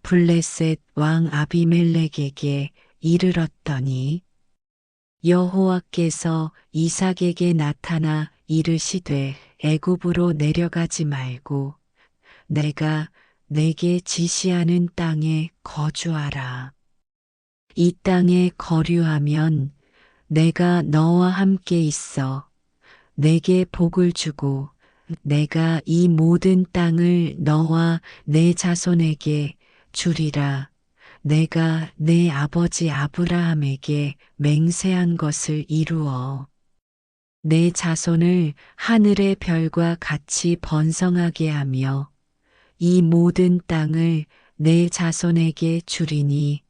Speaker 1: 블레셋 왕 아비멜렉에게 이르렀더니 여호와께서 이삭에게 나타나 이르시되 애굽으로 내려가지 말고 내가 내게 지시하는 땅에 거주하라. 이 땅에 거류하면 내가 너와 함께 있어 내게 복을 주고 내가 이 모든 땅을 너와 내 자손에게 주리라. 내가 내 아버지 아브라함에게 맹세한 것을 이루어 내 자손을 하늘의 별과 같이 번성하게 하며 이 모든 땅을 내 자손에게 주리니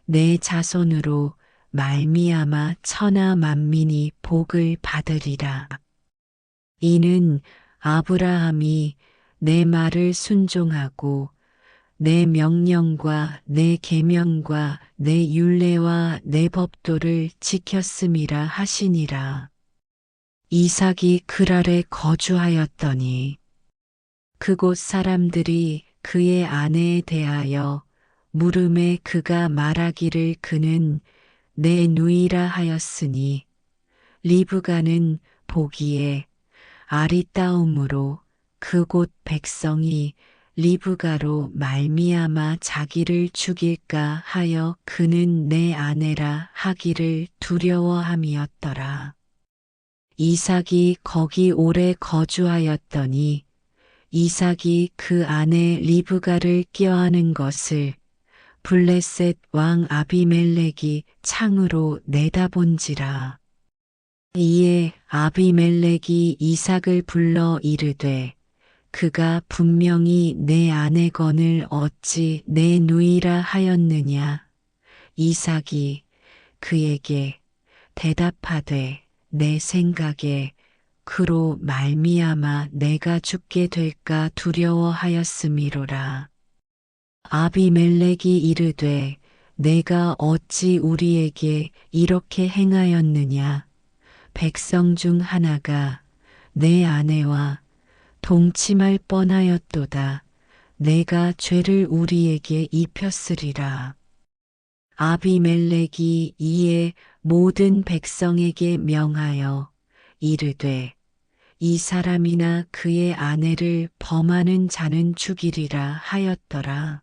Speaker 1: 내 자손으로 말미암아 천하 만민이 복을 받으리라. 이는 아브라함이 내 말을 순종하고 내 명령과 내 계명과 내 율례와 내 법도를 지켰음이라 하시니라. 이삭이 그랄에 거주하였더니 그곳 사람들이 그의 아내에 대하여 물음에 그가 말하기를 그는 내 누이라 하였으니 리브가는 보기에 아리따움으로 그곳 백성이 리브가로 말미암아 자기를 죽일까 하여 그는 내 아내라 하기를 두려워함이었더라. 이삭이 거기 오래 거주하였더니 이삭이 그 아내 리브가를 껴안은 것을 블레셋 왕 아비멜렉이 창으로 내다본지라. 이에 아비멜렉이 이삭을 불러 이르되 그가 분명히 내 아내건을 어찌 내 누이라 하였느냐. 이삭이 그에게 대답하되 내 생각에 그로 말미암아 내가 죽게 될까 두려워하였음이로라. 아비멜렉이 이르되 내가 어찌 우리에게 이렇게 행하였느냐. 백성 중 하나가 내 아내와 동침할 뻔하였도다. 내가 죄를 우리에게 입혔으리라. 아비멜렉이 이에 모든 백성에게 명하여 이르되 이 사람이나 그의 아내를 범하는 자는 죽이리라 하였더라.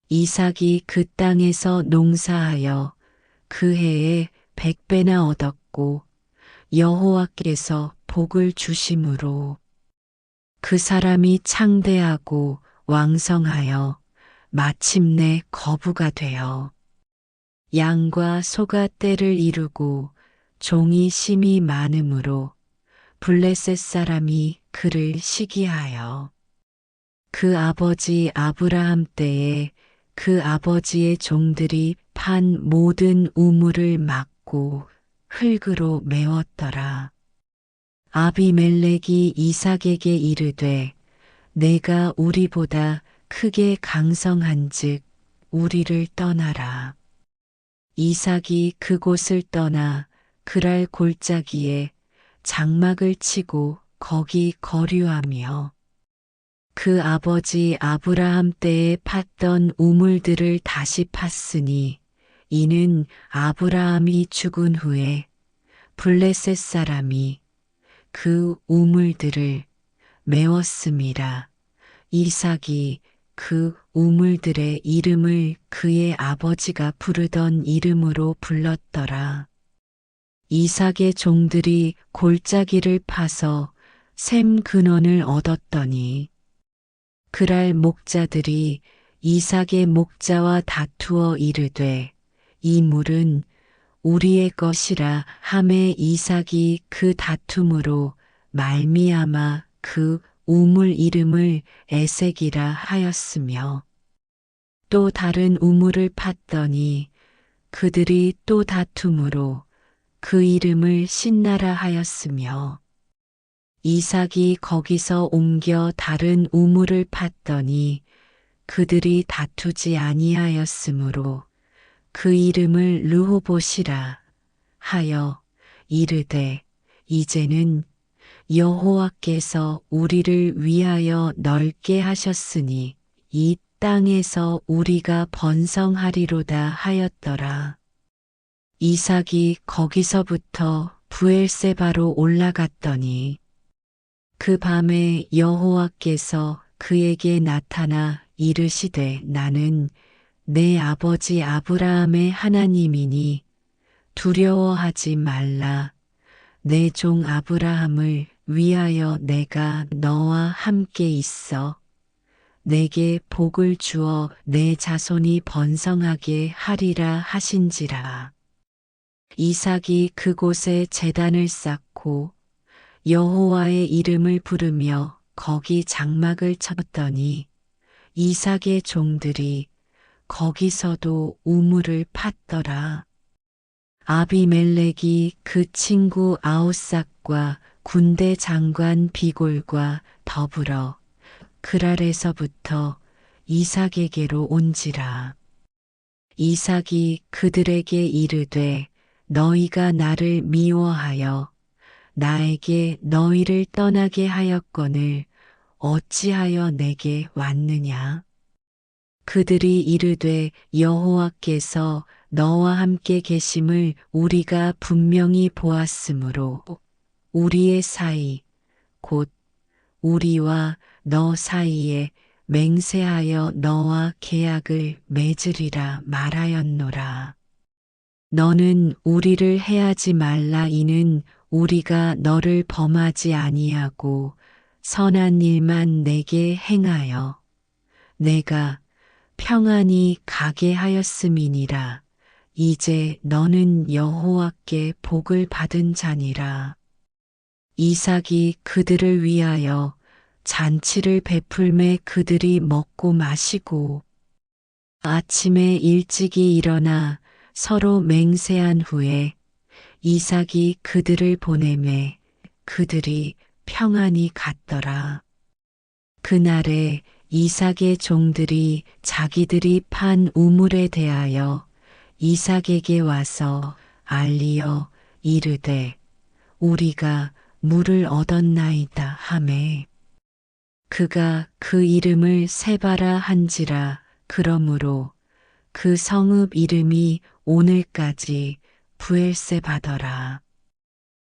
Speaker 1: 이삭이 그 땅에서 농사하여 그 해에 100배나 얻었고 여호와께서 복을 주심으로 그 사람이 창대하고 왕성하여 마침내 거부가 되어 양과 소가 떼를 이루고 종이 심이 많음으로 블레셋 사람이 그를 시기하여 그 아버지 아브라함 때에 그 아버지의 종들이 판 모든 우물을 막고 흙으로 메웠더라. 아비멜렉이 이삭에게 이르되 내가 우리보다 크게 강성한즉 우리를 떠나라. 이삭이 그곳을 떠나 그랄 골짜기에 장막을 치고 거기 거류하며 그 아버지 아브라함 때에 팠던 우물들을 다시 팠으니 이는 아브라함이 죽은 후에 블레셋 사람이 그 우물들을 메웠음이라. 이삭이 그 우물들의 이름을 그의 아버지가 부르던 이름으로 불렀더라. 이삭의 종들이 골짜기를 파서 샘 근원을 얻었더니 그랄 목자들이 이삭의 목자와 다투어 이르되 이 물은 우리의 것이라 하매 이삭이 그 다툼으로 말미암아 그 우물 이름을 에색이라 하였으며 또 다른 우물을 팠더니 그들이 또 다툼으로 그 이름을 신나라 하였으며 이삭이 거기서 옮겨 다른 우물을 팠더니 그들이 다투지 아니하였으므로 그 이름을 르호봇이라 하여 이르되 이제는 여호와께서 우리를 위하여 넓게 하셨으니 이 땅에서 우리가 번성하리로다 하였더라. 이삭이 거기서부터 브엘세바로 올라갔더니 그 밤에 여호와께서 그에게 나타나 이르시되 나는 내 아버지 아브라함의 하나님이니 두려워하지 말라. 내 종 아브라함을 위하여 내가 너와 함께 있어 내게 복을 주어 내 자손이 번성하게 하리라 하신지라. 이삭이 그곳에 제단을 쌓고 여호와의 이름을 부르며 거기 장막을 쳤더니 이삭의 종들이 거기서도 우물을 팠더라. 아비멜렉이 그 친구 아우삭과 군대 장관 비골과 더불어 그랄에서부터 이삭에게로 온지라. 이삭이 그들에게 이르되 너희가 나를 미워하여 나에게 너희를 떠나게 하였거늘 어찌하여 내게 왔느냐? 그들이 이르되 여호와께서 너와 함께 계심을 우리가 분명히 보았으므로 우리의 사이 곧 우리와 너 사이에 맹세하여 너와 계약을 맺으리라 말하였노라. 너는 우리를 해하지 말라 이는 우리가 너를 범하지 아니하고 선한 일만 내게 행하여 내가 평안히 가게 하였음이니라. 이제 너는 여호와께 복을 받은 자니라. 이삭이 그들을 위하여 잔치를 베풀매 그들이 먹고 마시고 아침에 일찍이 일어나 서로 맹세한 후에 이삭이 그들을 보내매 그들이 평안히 갔더라. 그날에 이삭의 종들이 자기들이 판 우물에 대하여 이삭에게 와서 알리어 이르되 우리가 물을 얻었나이다 하매 그가 그 이름을 세바라 한지라. 그러므로 그 성읍 이름이 오늘까지 부엘세바더라.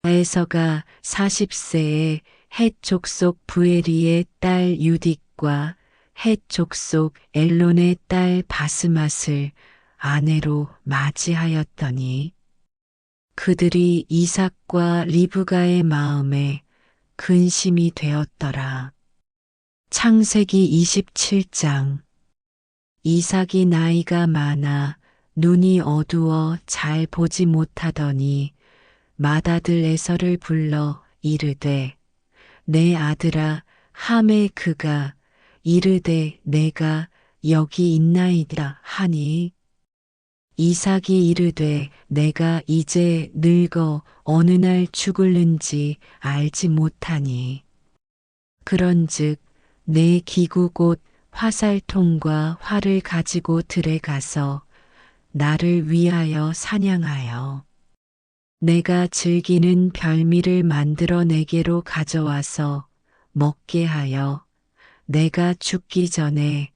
Speaker 1: 에서가 40세에 헷 족속 부에리의 딸 유딕과 헷 족속 엘론의 딸 바스맛을 아내로 맞이하였더니 그들이 이삭과 리브가의 마음에 근심이 되었더라. 창세기 27장. 이삭이 나이가 많아 눈이 어두워 잘 보지 못하더니 맏아들 에서를 불러 이르되 내 아들아 하매 그가 이르되 내가 여기 있나이다 하니 이삭이 이르되 내가 이제 늙어 어느 날 죽을는지 알지 못하니 그런즉 내 기구 곧 화살통과 활을 가지고 들에 가서 나를 위하여 사냥하여 내가 즐기는 별미를 만들어 내게로 가져와서 먹게 하여 내가 죽기 전에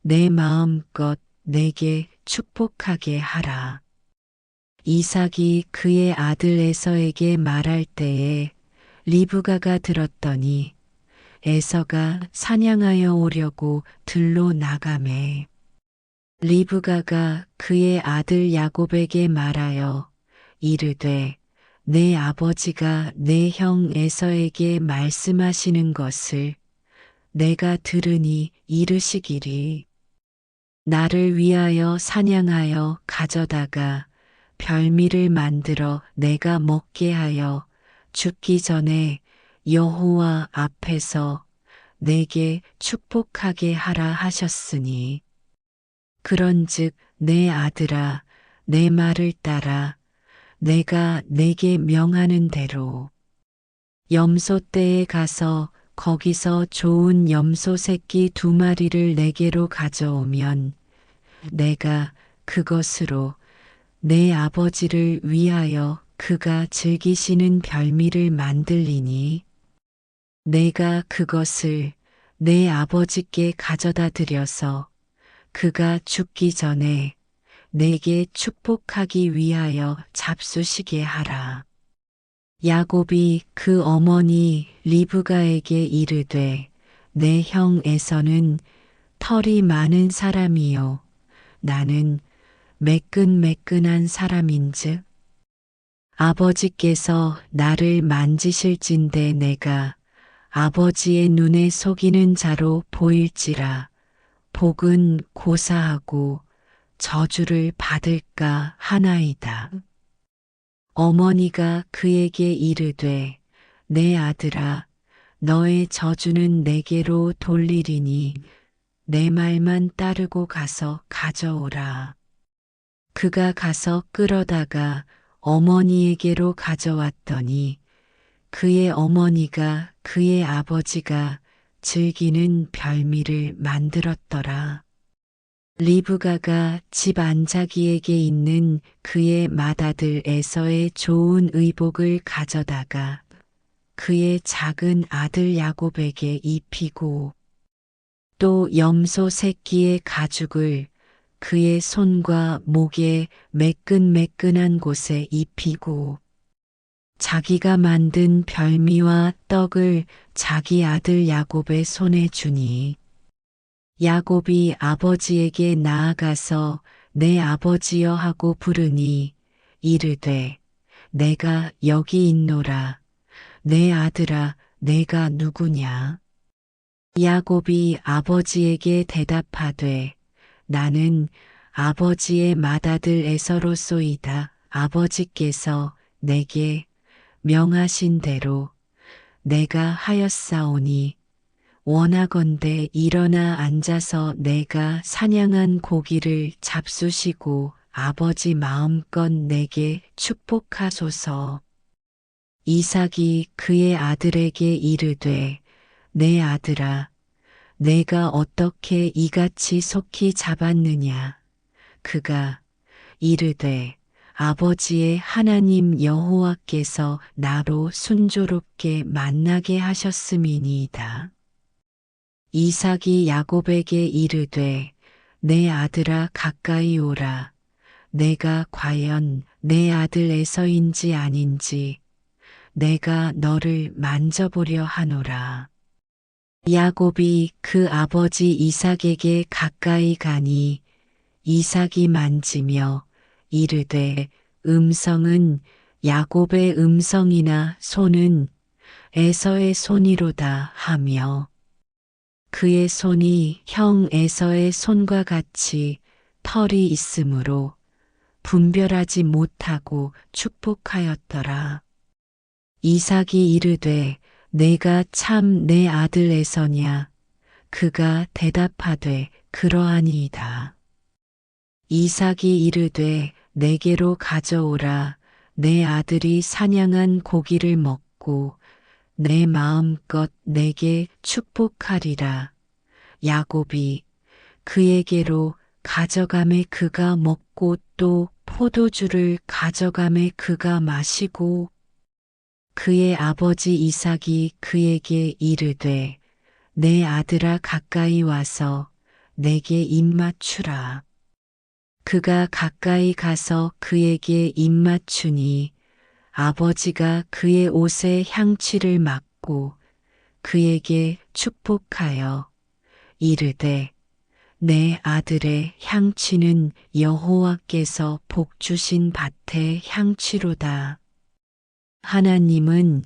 Speaker 1: 내 마음껏 내게 축복하게 하라. 이삭이 그의 아들 에서에게 말할 때에 리브가가 들었더니 에서가 사냥하여 오려고 들로 나가매 리브가가 그의 아들 야곱에게 말하여 이르되 내 아버지가 내 형 에서에게 말씀하시는 것을 내가 들으니 이르시기를 나를 위하여 사냥하여 가져다가 별미를 만들어 내가 먹게 하여 죽기 전에 여호와 앞에서 내게 축복하게 하라 하셨으니 그런즉 내 아들아 내 말을 따라 내가 내게 명하는 대로 염소떼에 가서 거기서 좋은 염소 새끼 2마리를 내게로 가져오면 내가 그것으로 내 아버지를 위하여 그가 즐기시는 별미를 만들리니 내가 그것을 내 아버지께 가져다 드려서 그가 죽기 전에 내게 축복하기 위하여 잡수시게 하라. 야곱이 그 어머니 리브가에게 이르되 내 형 에서는 털이 많은 사람이요 나는 매끈매끈한 사람인즉 아버지께서 나를 만지실진대 내가 아버지의 눈에 속이는 자로 보일지라 복은 고사하고 저주를 받을까 하나이다. 어머니가 그에게 이르되 내 아들아 너의 저주는 내게로 돌리리니 내 말만 따르고 가서 가져오라. 그가 가서 끌어다가 어머니에게로 가져왔더니 그의 어머니가 그의 아버지가 즐기는 별미를 만들었더라. 리브가가 집 안자기에게 있는 그의 맏아들 에서의 좋은 의복을 가져다가 그의 작은 아들 야곱에게 입히고 또 염소 새끼의 가죽을 그의 손과 목에 매끈매끈한 곳에 입히고 자기가 만든 별미와 떡을 자기 아들 야곱의 손에 주니 야곱이 아버지에게 나아가서 내 아버지여 하고 부르니 이르되 내가 여기 있노라. 내 아들아 내가 누구냐? 야곱이 아버지에게 대답하되 나는 아버지의 맏아들 에서로소이다. 아버지께서 내게 명하신 대로 내가 하였사오니 원하건대 일어나 앉아서 내가 사냥한 고기를 잡수시고 아버지 마음껏 내게 축복하소서. 이삭이 그의 아들에게 이르되 내 아들아 내가 어떻게 이같이 속히 잡았느냐. 그가 이르되 아버지의 하나님 여호와께서 나로 순조롭게 만나게 하셨음이니이다. 이삭이 야곱에게 이르되 내 아들아 가까이 오라. 내가 과연 내 아들 에서인지 아닌지 내가 너를 만져보려 하노라. 야곱이 그 아버지 이삭에게 가까이 가니 이삭이 만지며 이르되 음성은 야곱의 음성이나 손은 에서의 손이로다 하며 그의 손이 형 에서의 손과 같이 털이 있으므로 분별하지 못하고 축복하였더라. 이삭이 이르되 내가 참 내 아들 에서냐? 그가 대답하되 그러하니이다. 이삭이 이르되 내게로 가져오라. 내 아들이 사냥한 고기를 먹고 내 마음껏 내게 축복하리라. 야곱이 그에게로 가져가매 그가 먹고 또 포도주를 가져가매 그가 마시고 그의 아버지 이삭이 그에게 이르되 내 아들아 가까이 와서 내게 입맞추라. 그가 가까이 가서 그에게 입맞추니 아버지가 그의 옷에 향취를 맡고 그에게 축복하여 이르되 내 아들의 향취는 여호와께서 복 주신 밭의 향취로다. 하나님은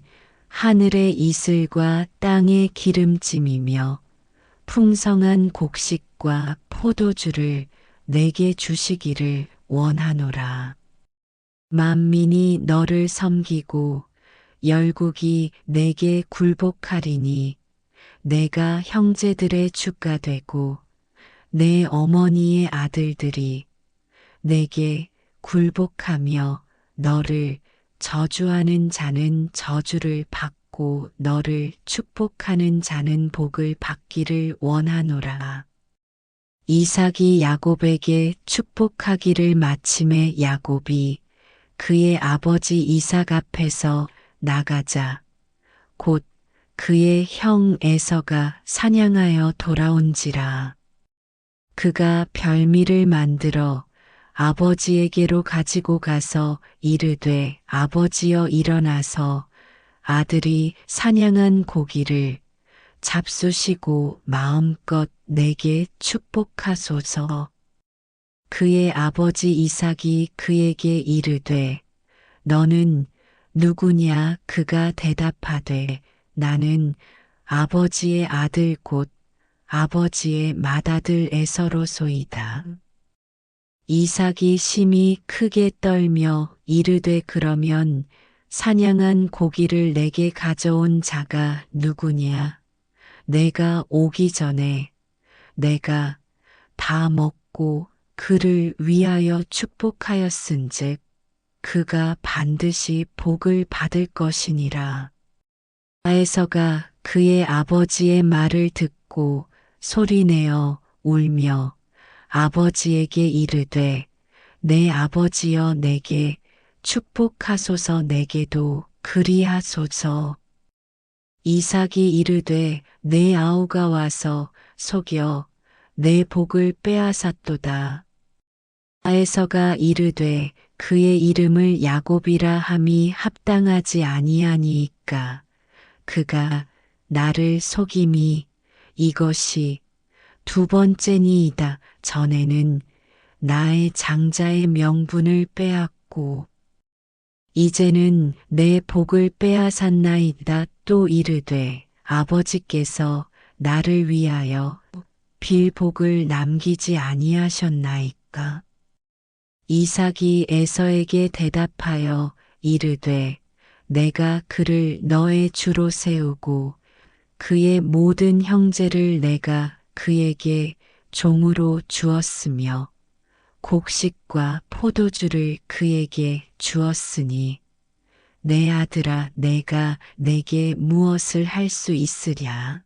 Speaker 1: 하늘의 이슬과 땅의 기름짐이며 풍성한 곡식과 포도주를 내게 주시기를 원하노라. 만민이 너를 섬기고 열국이 내게 굴복하리니 내가 형제들의 주가 되고 내 어머니의 아들들이 내게 굴복하며 너를 저주하는 자는 저주를 받고 너를 축복하는 자는 복을 받기를 원하노라. 이삭이 야곱에게 축복하기를 마침에 야곱이 그의 아버지 이삭 앞에서 나가자 곧 그의 형 에서가 사냥하여 돌아온지라. 그가 별미를 만들어 아버지에게로 가지고 가서 이르되 아버지여 일어나서 아들이 사냥한 고기를 잡수시고 마음껏 내게 축복하소서. 그의 아버지 이삭이 그에게 이르되 너는 누구냐? 그가 대답하되 나는 아버지의 아들 곧 아버지의 맏아들 에서로소이다. 이삭이 심히 크게 떨며 이르되 그러면 사냥한 고기를 내게 가져온 자가 누구냐? 내가 오기 전에 내가 다 먹고 그를 위하여 축복하였은즉 그가 반드시 복을 받을 것이니라. 에서가 그의 아버지의 말을 듣고 소리내어 울며 아버지에게 이르되 내 아버지여 내게 축복하소서 내게도 그리하소서. 이삭이 이르되 내 아우가 와서 속여 내 복을 빼앗았도다. 에서가 이르되 그의 이름을 야곱이라 함이 합당하지 아니하니이까 그가 나를 속임이 이것이 두 번째니이다. 전에는 나의 장자의 명분을 빼앗고 이제는 내 복을 빼앗았나이다. 또 이르되 아버지께서 나를 위하여 빌 복을 남기지 아니하셨나이까. 이삭이 에서에게 대답하여 이르되 내가 그를 너의 주로 세우고 그의 모든 형제를 내가 그에게 종으로 주었으며 곡식과 포도주를 그에게 주었으니 내 아들아 내가 내게 무엇을 할 수 있으랴.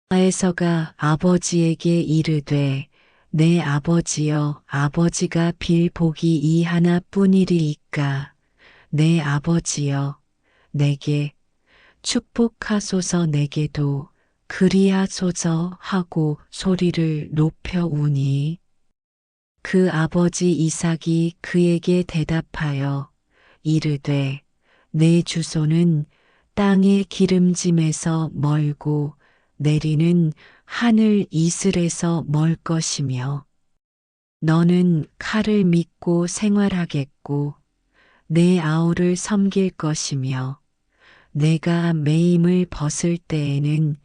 Speaker 1: 에서가 아버지에게 이르되 내 아버지여 아버지가 빌 복이 이 하나뿐이리이까 내 아버지여 내게 축복하소서 내게도 그리하소서 하고 소리를 높여 우니 그 아버지 이삭이 그에게 대답하여 이르되 내 주소는 땅의 기름짐에서 멀고 내리는 하늘 이슬에서 멀 것이며 너는 칼을 믿고 생활하겠고 내 아우를 섬길 것이며 내가 매임을 벗을 때에는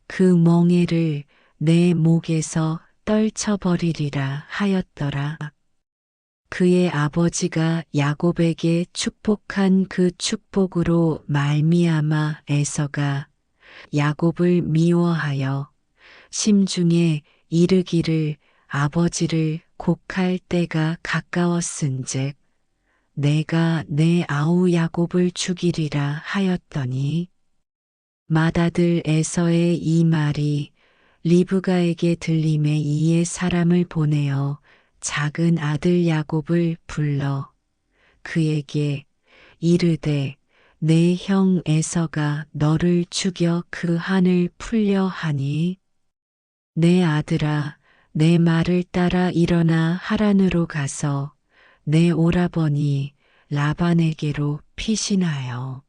Speaker 1: 그 멍에를 내 목에서 떨쳐버리리라 하였더라. 그의 아버지가 야곱에게 축복한 그 축복으로 말미암아 에서가 야곱을 미워하여 심중에 이르기를 아버지를 곡할 때가 가까웠은즉 내가 내 아우 야곱을 죽이리라 하였더니 맏아들 에서의 이 말이 리브가에게 들림에 이에 사람을 보내어 작은 아들 야곱을 불러 그에게 이르되 내 형 에서가 너를 죽여 그 한을 풀려 하니 내 아들아 내 말을 따라 일어나 하란으로 가서 내 오라버니 라반에게로 피신하여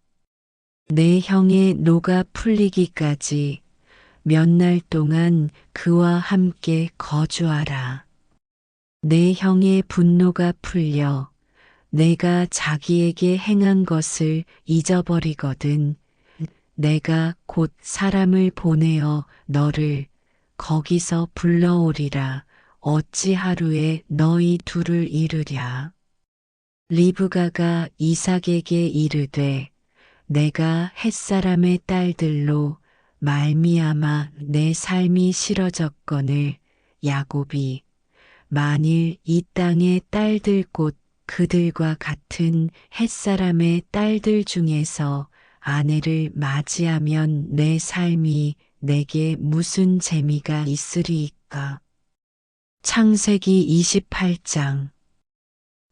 Speaker 1: 내 형의 노가 풀리기까지 몇 날 동안 그와 함께 거주하라. 내 형의 분노가 풀려 내가 자기에게 행한 것을 잊어버리거든 내가 곧 사람을 보내어 너를 거기서 불러오리라. 어찌 하루에 너희 둘을 이루랴. 리브가가 이삭에게 이르되 내가 햇사람의 딸들로 말미암아 내 삶이 싫어졌거늘 야곱이 만일 이 땅의 딸들 곧 그들과 같은 햇사람의 딸들 중에서 아내를 맞이하면 내 삶이 내게 무슨 재미가 있으리이까. 창세기 28장.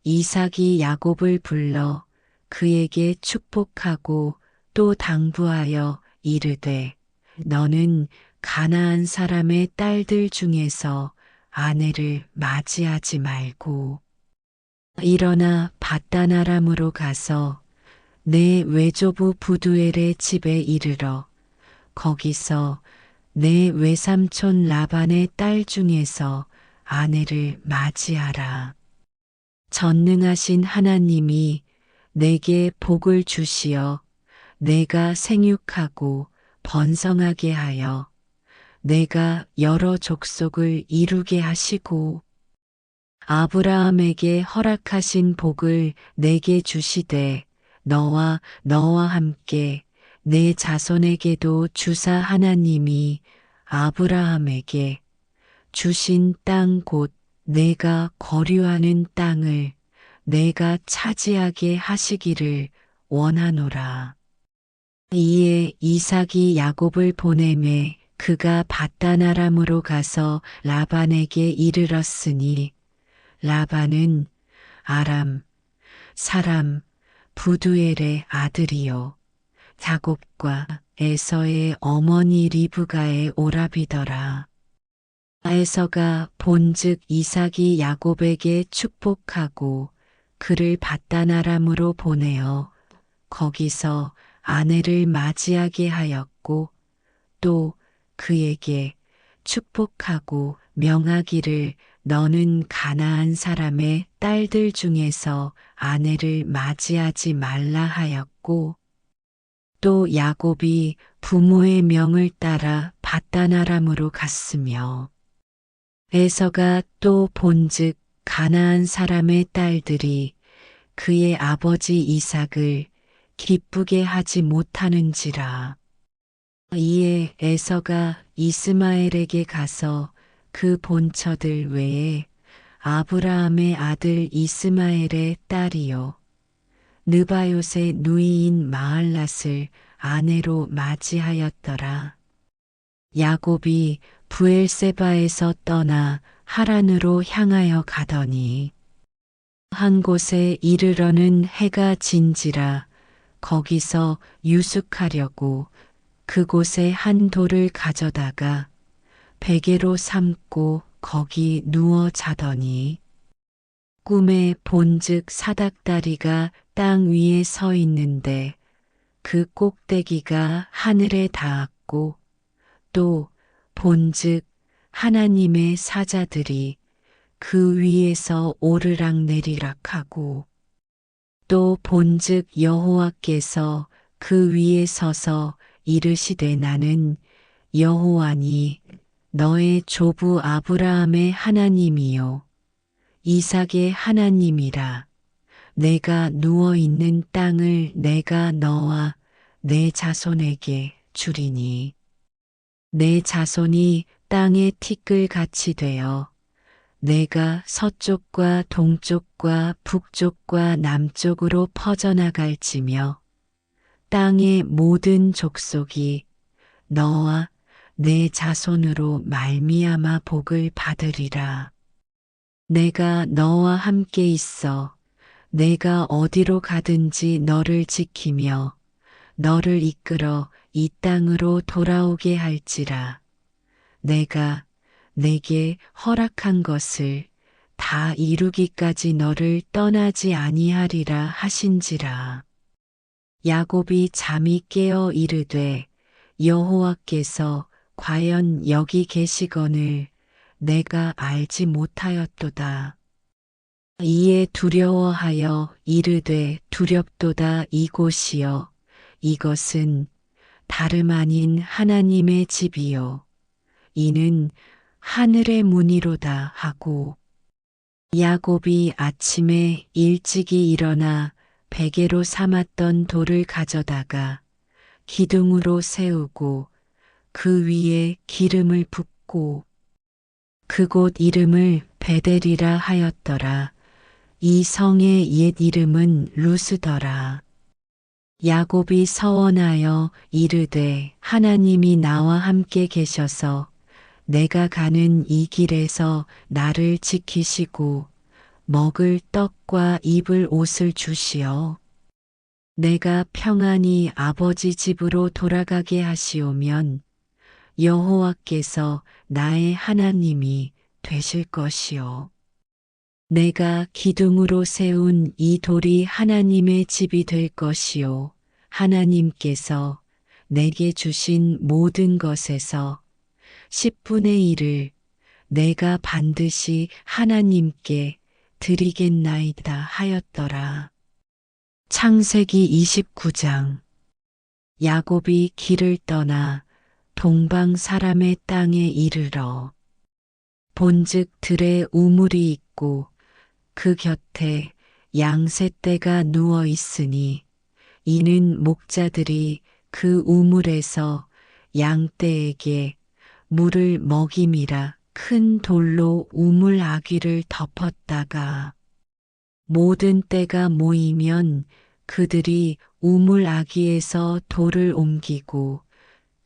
Speaker 1: 이삭이 야곱을 불러 그에게 축복하고 또 당부하여 이르되 너는 가나안 사람의 딸들 중에서 아내를 맞이하지 말고 일어나 밧단 아람으로 가서 내 외조부 부두엘의 집에 이르러 거기서 내 외삼촌 라반의 딸 중에서 아내를 맞이하라. 전능하신 하나님이 내게 복을 주시어 내가 생육하고 번성하게 하여 내가 여러 족속을 이루게 하시고 아브라함에게 허락하신 복을 내게 주시되 너와 함께 내 자손에게도 주사 하나님이 아브라함에게 주신 땅 곧 내가 거류하는 땅을 내가 차지하게 하시기를 원하노라. 이에 이삭이 야곱을 보내매 그가 밧단 아람으로 가서 라반에게 이르렀으니 라반은 아람 사람 부두엘의 아들이요 야곱과 에서의 어머니 리브가의 오라비더라. 에서가 본즉 이삭이 야곱에게 축복하고 그를 밧단아람으로 보내어 거기서 아내를 맞이하게 하였고 또 그에게 축복하고 명하기를 너는 가나안 사람의 딸들 중에서 아내를 맞이하지 말라 하였고 또 야곱이 부모의 명을 따라 밧단아람으로 갔으며 에서가 또 본즉 가나안 사람의 딸들이 그의 아버지 이삭을 기쁘게 하지 못하는지라. 이에 에서가 이스마엘에게 가서 그 본처들 외에 아브라함의 아들 이스마엘의 딸이요 느바요의 누이인 마할랏을 아내로 맞이하였더라. 야곱이 부엘세바에서 떠나 하란으로 향하여 가더니 한 곳에 이르러는 해가 진지라 거기서 유숙하려고 그곳에 한 돌을 가져다가 베개로 삼고 거기 누워 자더니 꿈에 본즉 사닥다리가 땅 위에 서 있는데 그 꼭대기가 하늘에 닿았고 또 본즉 하나님의 사자들이 그 위에서 오르락내리락하고 또 본즉 여호와께서 그 위에 서서 이르시되 나는 여호와니 너의 조부 아브라함의 하나님이요 이삭의 하나님이라. 내가 누워있는 땅을 내가 너와 내 자손에게 주리니 내 자손이 땅의 티끌같이 되어 내가 서쪽과 동쪽과 북쪽과 남쪽으로 퍼져나갈지며 땅의 모든 족속이 너와 내 자손으로 말미암아 복을 받으리라. 내가 너와 함께 있어 내가 어디로 가든지 너를 지키며 너를 이끌어 이 땅으로 돌아오게 할지라. 내가 내게 허락한 것을 다 이루기까지 너를 떠나지 아니하리라 하신지라. 야곱이 잠이 깨어 이르되 여호와께서 과연 여기 계시거늘 내가 알지 못하였도다. 이에 두려워하여 이르되 두렵도다 이곳이여 이것은 다름 아닌 하나님의 집이요 이는 하늘의 문이로다 하고 야곱이 아침에 일찍이 일어나 베개로 삼았던 돌을 가져다가 기둥으로 세우고 그 위에 기름을 붓고 그곳 이름을 베델이라 하였더라. 이 성의 옛 이름은 루스더라. 야곱이 서원하여 이르되 하나님이 나와 함께 계셔서 내가 가는 이 길에서 나를 지키시고 먹을 떡과 입을 옷을 주시어 내가 평안히 아버지 집으로 돌아가게 하시오면 여호와께서 나의 하나님이 되실 것이요 내가 기둥으로 세운 이 돌이 하나님의 집이 될 것이요 하나님께서 내게 주신 모든 것에서 10분의 1을 내가 반드시 하나님께 드리겠나이다 하였더라. 창세기 29장. 야곱이 길을 떠나 동방 사람의 땅에 이르러 본즉 들에 우물이 있고 그 곁에 양세 떼가 누워 있으니 이는 목자들이 그 우물에서 양떼에게 물을 먹임이라 큰 돌로 우물 아귀를 덮었다가 모든 떼가 모이면 그들이 우물 아귀에서 돌을 옮기고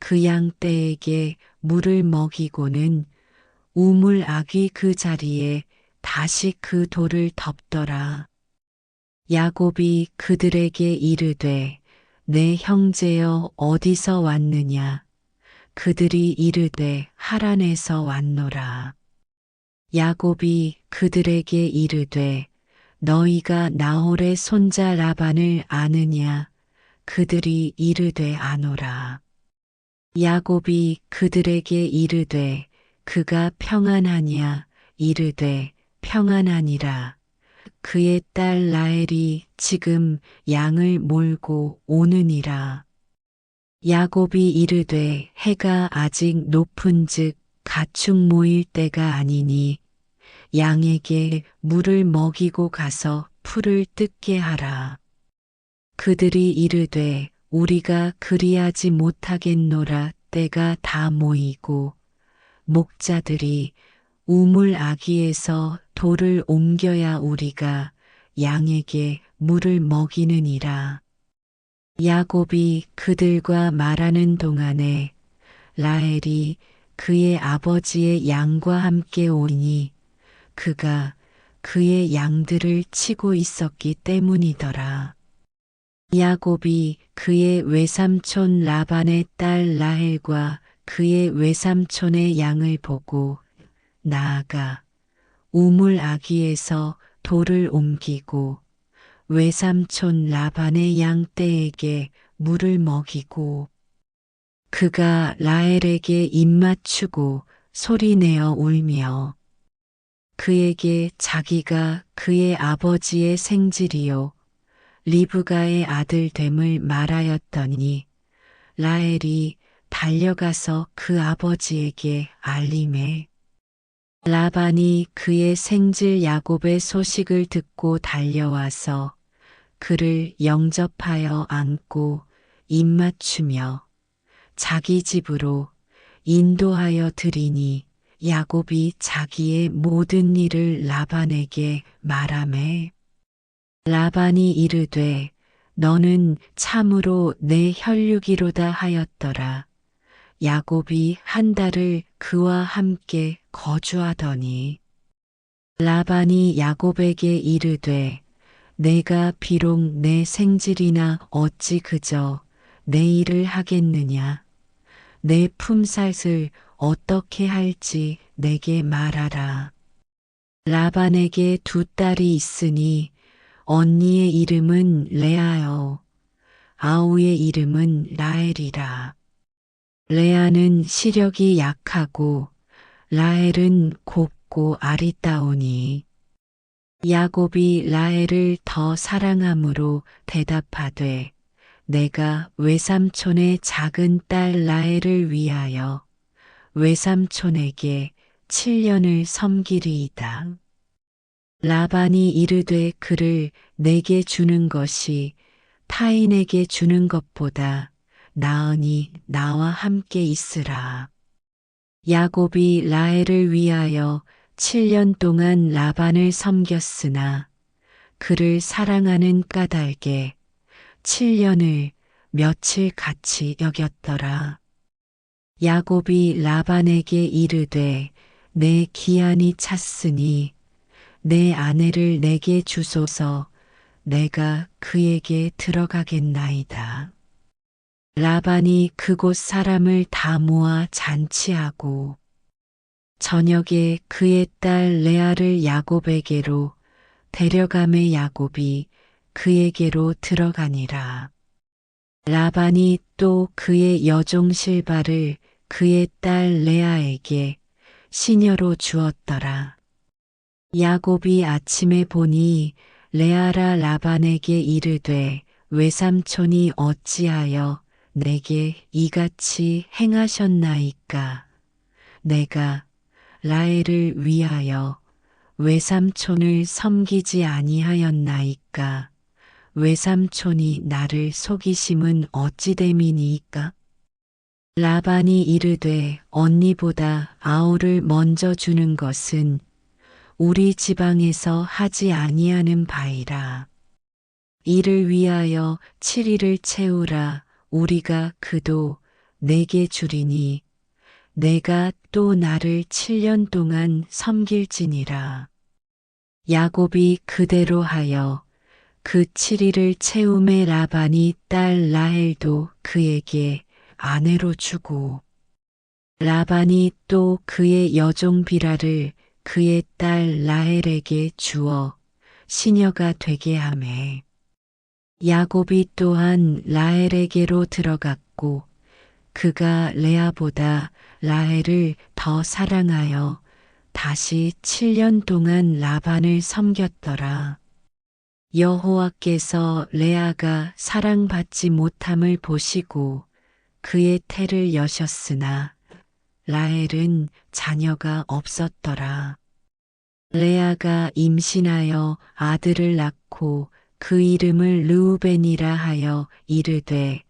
Speaker 1: 그 양떼에게 물을 먹이고는 우물 아귀 그 자리에 다시 그 돌을 덮더라. 야곱이 그들에게 이르되 내 형제여 어디서 왔느냐? 그들이 이르되 하란에서 왔노라. 야곱이 그들에게 이르되 너희가 나홀의 손자 라반을 아느냐? 그들이 이르되 아노라. 야곱이 그들에게 이르되 그가 평안하냐? 이르되 평안하니라. 그의 딸 라헬이 지금 양을 몰고 오느니라. 야곱이 이르되 해가 아직 높은즉 가축 모일 때가 아니니 양에게 물을 먹이고 가서 풀을 뜯게 하라. 그들이 이르되 우리가 그리하지 못하겠노라. 때가 다 모이고 목자들이 우물 아기에서 돌을 옮겨야 우리가 양에게 물을 먹이느니라. 야곱이 그들과 말하는 동안에 라헬이 그의 아버지의 양과 함께 오니 그가 그의 양들을 치고 있었기 때문이더라. 야곱이 그의 외삼촌 라반의 딸 라헬과 그의 외삼촌의 양을 보고 나아가 우물 아기에서 돌을 옮기고 외삼촌 라반의 양 떼에게 물을 먹이고 그가 라헬에게 입맞추고 소리내어 울며 그에게 자기가 그의 아버지의 생질이요 리브가의 아들 됨을 말하였더니 라헬이 달려가서 그 아버지에게 알림해 라반이 그의 생질 야곱의 소식을 듣고 달려와서 그를 영접하여 안고 입맞추며 자기 집으로 인도하여 드리니 야곱이 자기의 모든 일을 라반에게 말하매 라반이 이르되 너는 참으로 내 혈육이로다 하였더라. 야곱이 한 달을 그와 함께 거주하더니 라반이 야곱에게 이르되 내가 비록 내 생질이나 어찌 그저 내 일을 하겠느냐. 내 품삯을 어떻게 할지 내게 말하라. 라반에게 두 딸이 있으니 언니의 이름은 레아요 아우의 이름은 라헬이라. 레아는 시력이 약하고 라헬은 곱고 아리따우니 야곱이 라헬을 더 사랑함으로 대답하되 내가 외삼촌의 작은 딸 라헬을 위하여 외삼촌에게 7년을 섬기리이다. 라반이 이르되 그를 내게 주는 것이 타인에게 주는 것보다 나으니 나와 함께 있으라. 야곱이 라헬을 위하여 7년 동안 라반을 섬겼으나 그를 사랑하는 까닭에 7년을 며칠 같이 여겼더라. 야곱이 라반에게 이르되 내 기한이 찼으니 내 아내를 내게 주소서. 내가 그에게 들어가겠나이다. 라반이 그곳 사람을 다 모아 잔치하고 저녁에 그의 딸 레아를 야곱에게로 데려가매 야곱이 그에게로 들어가니라. 라반이 또 그의 여종 실바를 그의 딸 레아에게 시녀로 주었더라. 야곱이 아침에 보니 레아라 라반에게 이르되 외삼촌이 어찌하여 내게 이같이 행하셨나이까. 내가 라헬을 위하여 외삼촌을 섬기지 아니하였나이까. 외삼촌이 나를 속이심은 어찌 됨이니까. 라반이 이르되 언니보다 아우를 먼저 주는 것은 우리 지방에서 하지 아니하는 바이라. 이를 위하여 7일을 채우라. 우리가 그도 내게 주리니 내가 또 나를 7년 동안 섬길지니라. 야곱이 그대로 하여 그 7일을 채움에 라반이 딸 라헬도 그에게 아내로 주고 라반이 또 그의 여종 비라를 그의 딸 라헬에게 주어 시녀가 되게 하매 야곱이 또한 라헬에게로 들어갔고 그가 레아보다 라헬을 더 사랑하여 다시 7년 동안 라반을 섬겼더라. 여호와께서 레아가 사랑받지 못함을 보시고 그의 태를 여셨으나 라헬은 자녀가 없었더라. 레아가 임신하여 아들을 낳고 그 이름을 르우벤이라 하여 이르되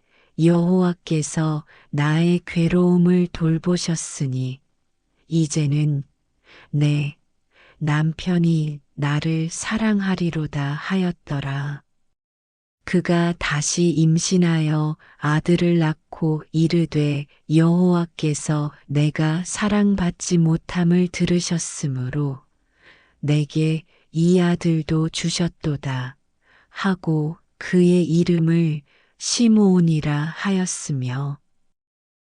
Speaker 1: 여호와께서 나의 괴로움을 돌보셨으니 이제는 내 남편이 나를 사랑하리로다 하였더라. 그가 다시 임신하여 아들을 낳고 이르되 여호와께서 내가 사랑받지 못함을 들으셨으므로 내게 이 아들도 주셨도다 하고 그의 이름을 시므온이라 하였으며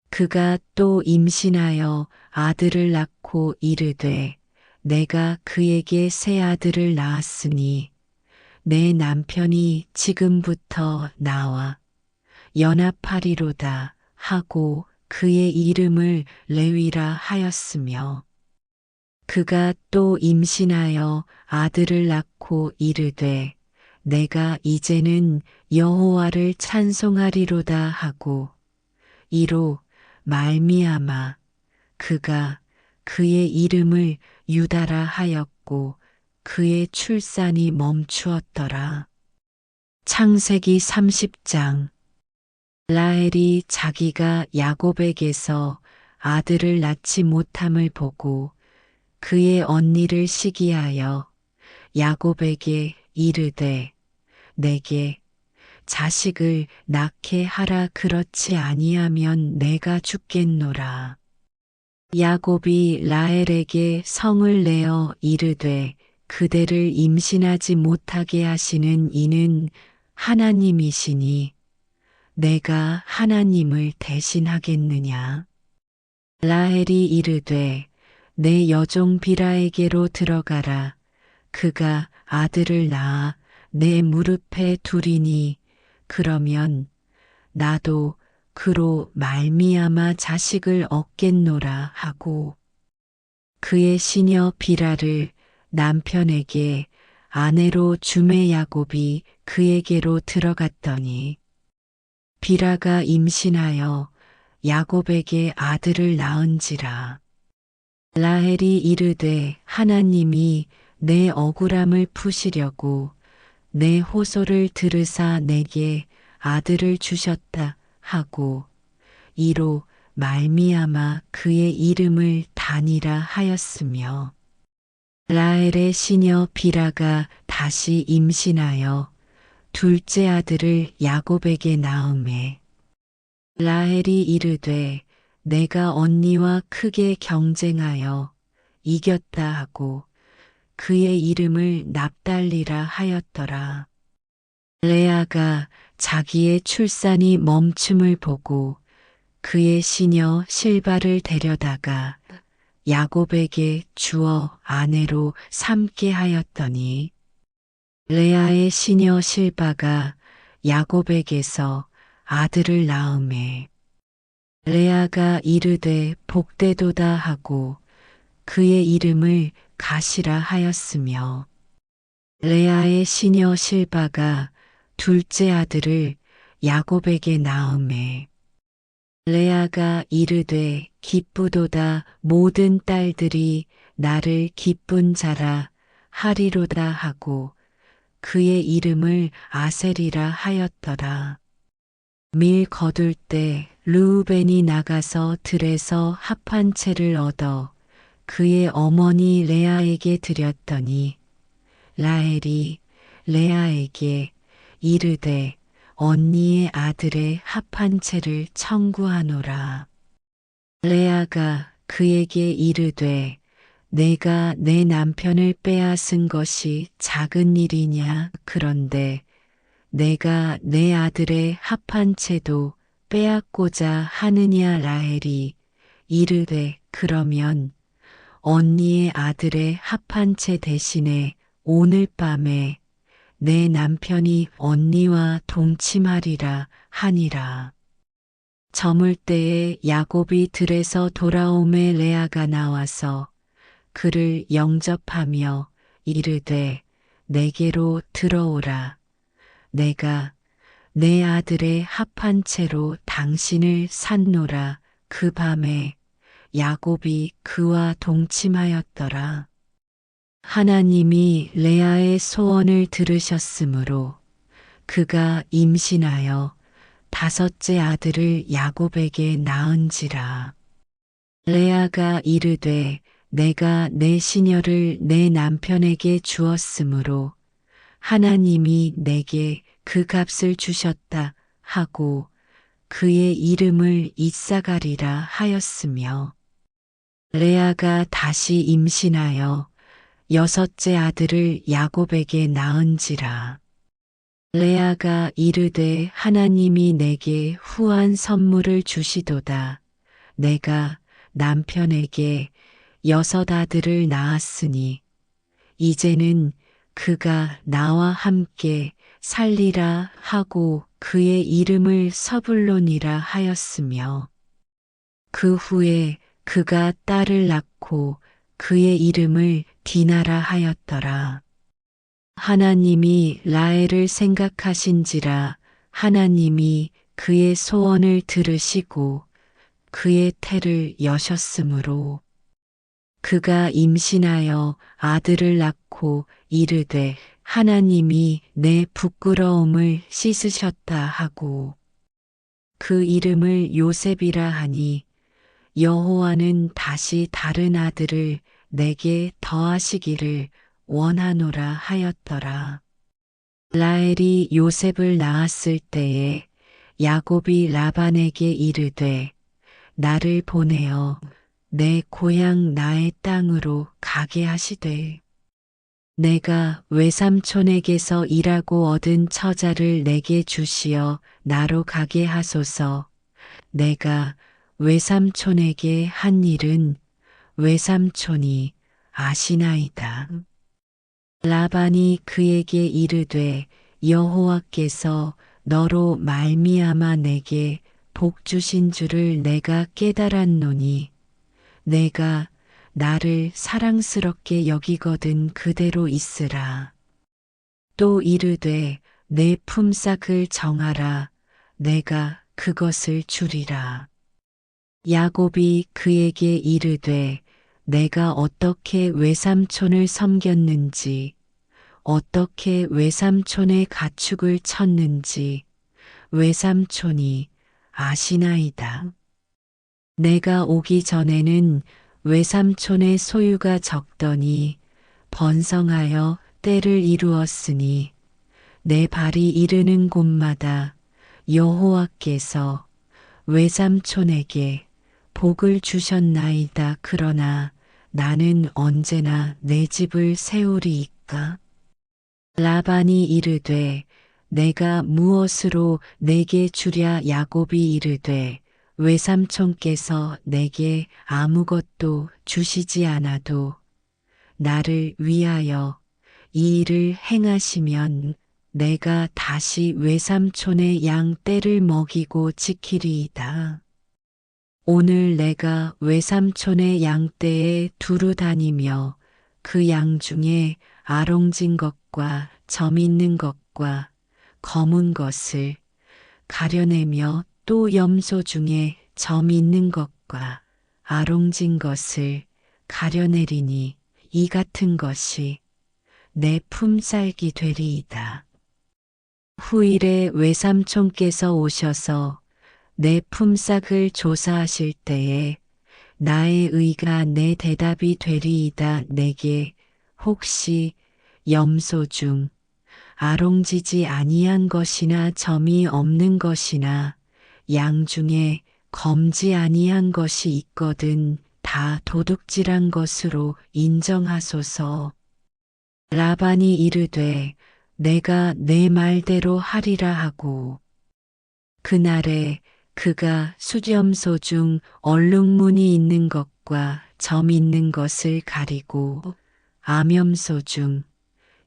Speaker 1: 그가 또 임신하여 아들을 낳고 이르되 내가 그에게 새 아들을 낳았으니 내 남편이 지금부터 나와 연합하리로다 하고 그의 이름을 레위라 하였으며 그가 또 임신하여 아들을 낳고 이르되 내가 이제는 여호와를 찬송하리로다 하고 이로 말미암아 그가 그의 이름을 유다라 하였고 그의 출산이 멈추었더라. 창세기 30장 라헬이 자기가 야곱에게서 아들을 낳지 못함을 보고 그의 언니를 시기하여 야곱에게 이르되 내게 자식을 낳게 하라 그렇지 아니하면 내가 죽겠노라. 야곱이 라헬에게 성을 내어 이르되 그대를 임신하지 못하게 하시는 이는 하나님이시니 내가 하나님을 대신하겠느냐. 라헬이 이르되 내 여종 비라에게로 들어가라. 그가 아들을 낳아 내 무릎에 두리니 그러면 나도 그로 말미암아 자식을 얻겠노라 하고 그의 시녀 비라를 남편에게 아내로 주매 야곱이 그에게로 들어갔더니 비라가 임신하여 야곱에게 아들을 낳은지라. 라헬이 이르되 하나님이 내 억울함을 푸시려고 내 호소를 들으사 내게 아들을 주셨다 하고 이로 말미암아 그의 이름을 단이라 하였으며 라헬의 시녀 비라가 다시 임신하여 둘째 아들을 야곱에게 낳음에 라헬이 이르되 내가 언니와 크게 경쟁하여 이겼다 하고 그의 이름을 납달리라 하였더라. 레아가 자기의 출산이 멈춤을 보고 그의 시녀 실바를 데려다가 야곱에게 주어 아내로 삼게 하였더니 레아의 시녀 실바가 야곱에게서 아들을 낳음에 레아가 이르되 복되도다 하고 그의 이름을 가시라 하였으며 레아의 시녀 실바가 둘째 아들을 야곱에게 낳음에 레아가 이르되 기쁘도다 모든 딸들이 나를 기쁜 자라 하리로다 하고 그의 이름을 아셀이라 하였더라. 밀 거둘 때 르우벤이 나가서 들에서 합 한 채를 얻어 그의 어머니 레아에게 드렸더니 라헬이 레아에게 이르되 언니의 아들의 합 한 채를 청구하노라. 레아가 그에게 이르되 내가 내 남편을 빼앗은 것이 작은 일이냐 그런데 내가 내 아들의 합한 채도 빼앗고자 하느냐. 라헬이 이르되 그러면 언니의 아들의 합한 채 대신에 오늘 밤에 내 남편이 언니와 동침하리라 하니라. 저물 때에 야곱이 들에서 돌아오매 레아가 나와서 그를 영접하며 이르되 내게로 들어오라. 내가 내 아들의 합한 채로 당신을 샀노라. 그 밤에 야곱이 그와 동침하였더라. 하나님이 레아의 소원을 들으셨으므로 그가 임신하여 다섯째 아들을 야곱에게 낳은지라. 레아가 이르되 내가 내 시녀를 내 남편에게 주었으므로 하나님이 내게 그 값을 주셨다 하고 그의 이름을 이사가리라 하였으며, 레아가 다시 임신하여 여섯째 아들을 야곱에게 낳은지라. 레아가 이르되 하나님이 내게 후한 선물을 주시도다. 내가 남편에게 여섯 아들을 낳았으니 이제는 그가 나와 함께 살리라 하고 그의 이름을 서불론이라 하였으며, 그 후에 그가 딸을 낳고 그의 이름을 디나라 하였더라. 하나님이 라헬을 생각하신지라. 하나님이 그의 소원을 들으시고 그의 태를 여셨으므로 그가 임신하여 아들을 낳고 이르되 하나님이 내 부끄러움을 씻으셨다 하고 그 이름을 요셉이라 하니, 여호와는 다시 다른 아들을 내게 더하시기를 원하노라 하였더라. 라헬이 요셉을 낳았을 때에 야곱이 라반에게 이르되 나를 보내어 내 고향 나의 땅으로 가게 하시되 내가 외삼촌에게서 일하고 얻은 처자를 내게 주시어 나로 가게 하소서. 내가 외삼촌에게 한 일은 외삼촌이 아시나이다. 라반이 그에게 이르되 여호와께서 너로 말미암아 내게 복 주신 줄을 내가 깨달았노니 내가 나를 사랑스럽게 여기거든 그대로 있으라. 또 이르되 내 품삯을 정하라. 내가 그것을 주리라. 야곱이 그에게 이르되 내가 어떻게 외삼촌을 섬겼는지, 어떻게 외삼촌의 가축을 쳤는지 외삼촌이 아시나이다. 내가 오기 전에는 외삼촌의 소유가 적더니 번성하여 때를 이루었으니 내 발이 이르는 곳마다 여호와께서 외삼촌에게 복을 주셨나이다. 그러나 나는 언제나 내 집을 세우리이까? 라반이 이르되 내가 무엇으로 내게 주랴? 야곱이 이르되 외삼촌께서 내게 아무것도 주시지 않아도 나를 위하여 이 일을 행하시면 내가 다시 외삼촌의 양 떼를 먹이고 지키리이다. 오늘 내가 외삼촌의 양 떼에 두루 다니며 그 양 중에 아롱진 것과 점 있는 것과 검은 것을 가려내며 또 염소 중에 점 있는 것과 아롱진 것을 가려내리니 이 같은 것이 내 품삯이 되리이다. 후일에 외삼촌께서 오셔서 내 품삯을 조사하실 때에 나의 의가 내 대답이 되리이다. 내게 혹시 염소 중 아롱지지 아니한 것이나 점이 없는 것이나 양 중에 검지 아니한 것이 있거든 다 도둑질한 것으로 인정하소서. 라반이 이르되 내가 내 말대로 하리라 하고 그날에 그가 수렴소 중 얼룩무늬 있는 것과 점 있는 것을 가리고 암염소 중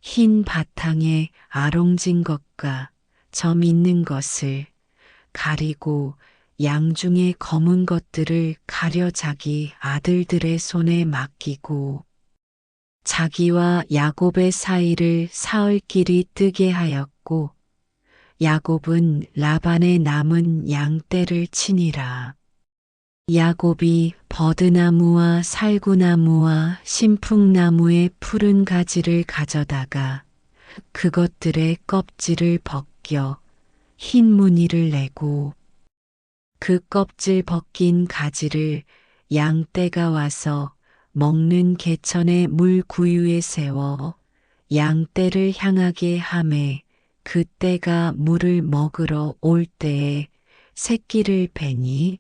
Speaker 1: 흰 바탕에 아롱진 것과 점 있는 것을 가리고 양 중에 검은 것들을 가려 자기 아들들의 손에 맡기고 자기와 야곱의 사이를 사흘길이 뜨게 하였고 야곱은 라반의 남은 양 떼를 치니라. 야곱이 버드나무와 살구나무와 신풍나무의 푸른 가지를 가져다가 그것들의 껍질을 벗겨 흰 무늬를 내고 그 껍질 벗긴 가지를 양 떼가 와서 먹는 개천의 물 구유에 세워 양 떼를 향하게 하매 그 떼가 물을 먹으러 올 때에 새끼를 베니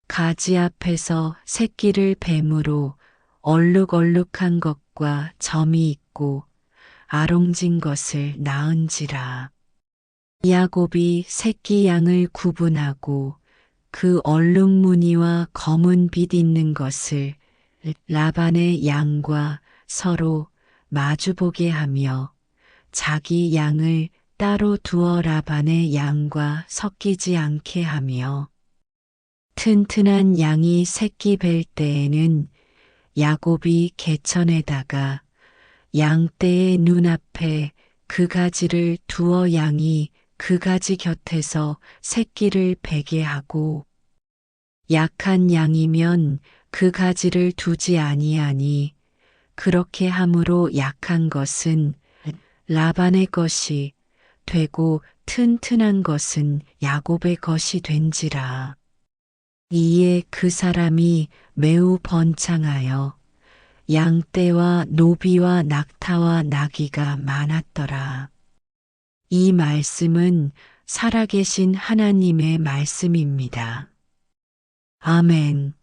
Speaker 1: 가지 앞에서 새끼를 뱀으로 얼룩얼룩한 것과 점이 있고 아롱진 것을 낳은지라. 야곱이 새끼 양을 구분하고 그 얼룩무늬와 검은 빛 있는 것을 라반의 양과 서로 마주보게 하며 자기 양을 따로 두어 라반의 양과 섞이지 않게 하며 튼튼한 양이 새끼 뵐 때에는 야곱이 개천에다가 양떼의 눈앞에 그 가지를 두어 양이 그 가지 곁에서 새끼를 베게 하고 약한 양이면 그 가지를 두지 아니하니 그렇게 함으로 약한 것은 라반의 것이 되고 튼튼한 것은 야곱의 것이 된지라. 이에 그 사람이 매우 번창하여 양떼와 노비와 낙타와 나귀가 많았더라. 이 말씀은 살아계신 하나님의 말씀입니다. 아멘.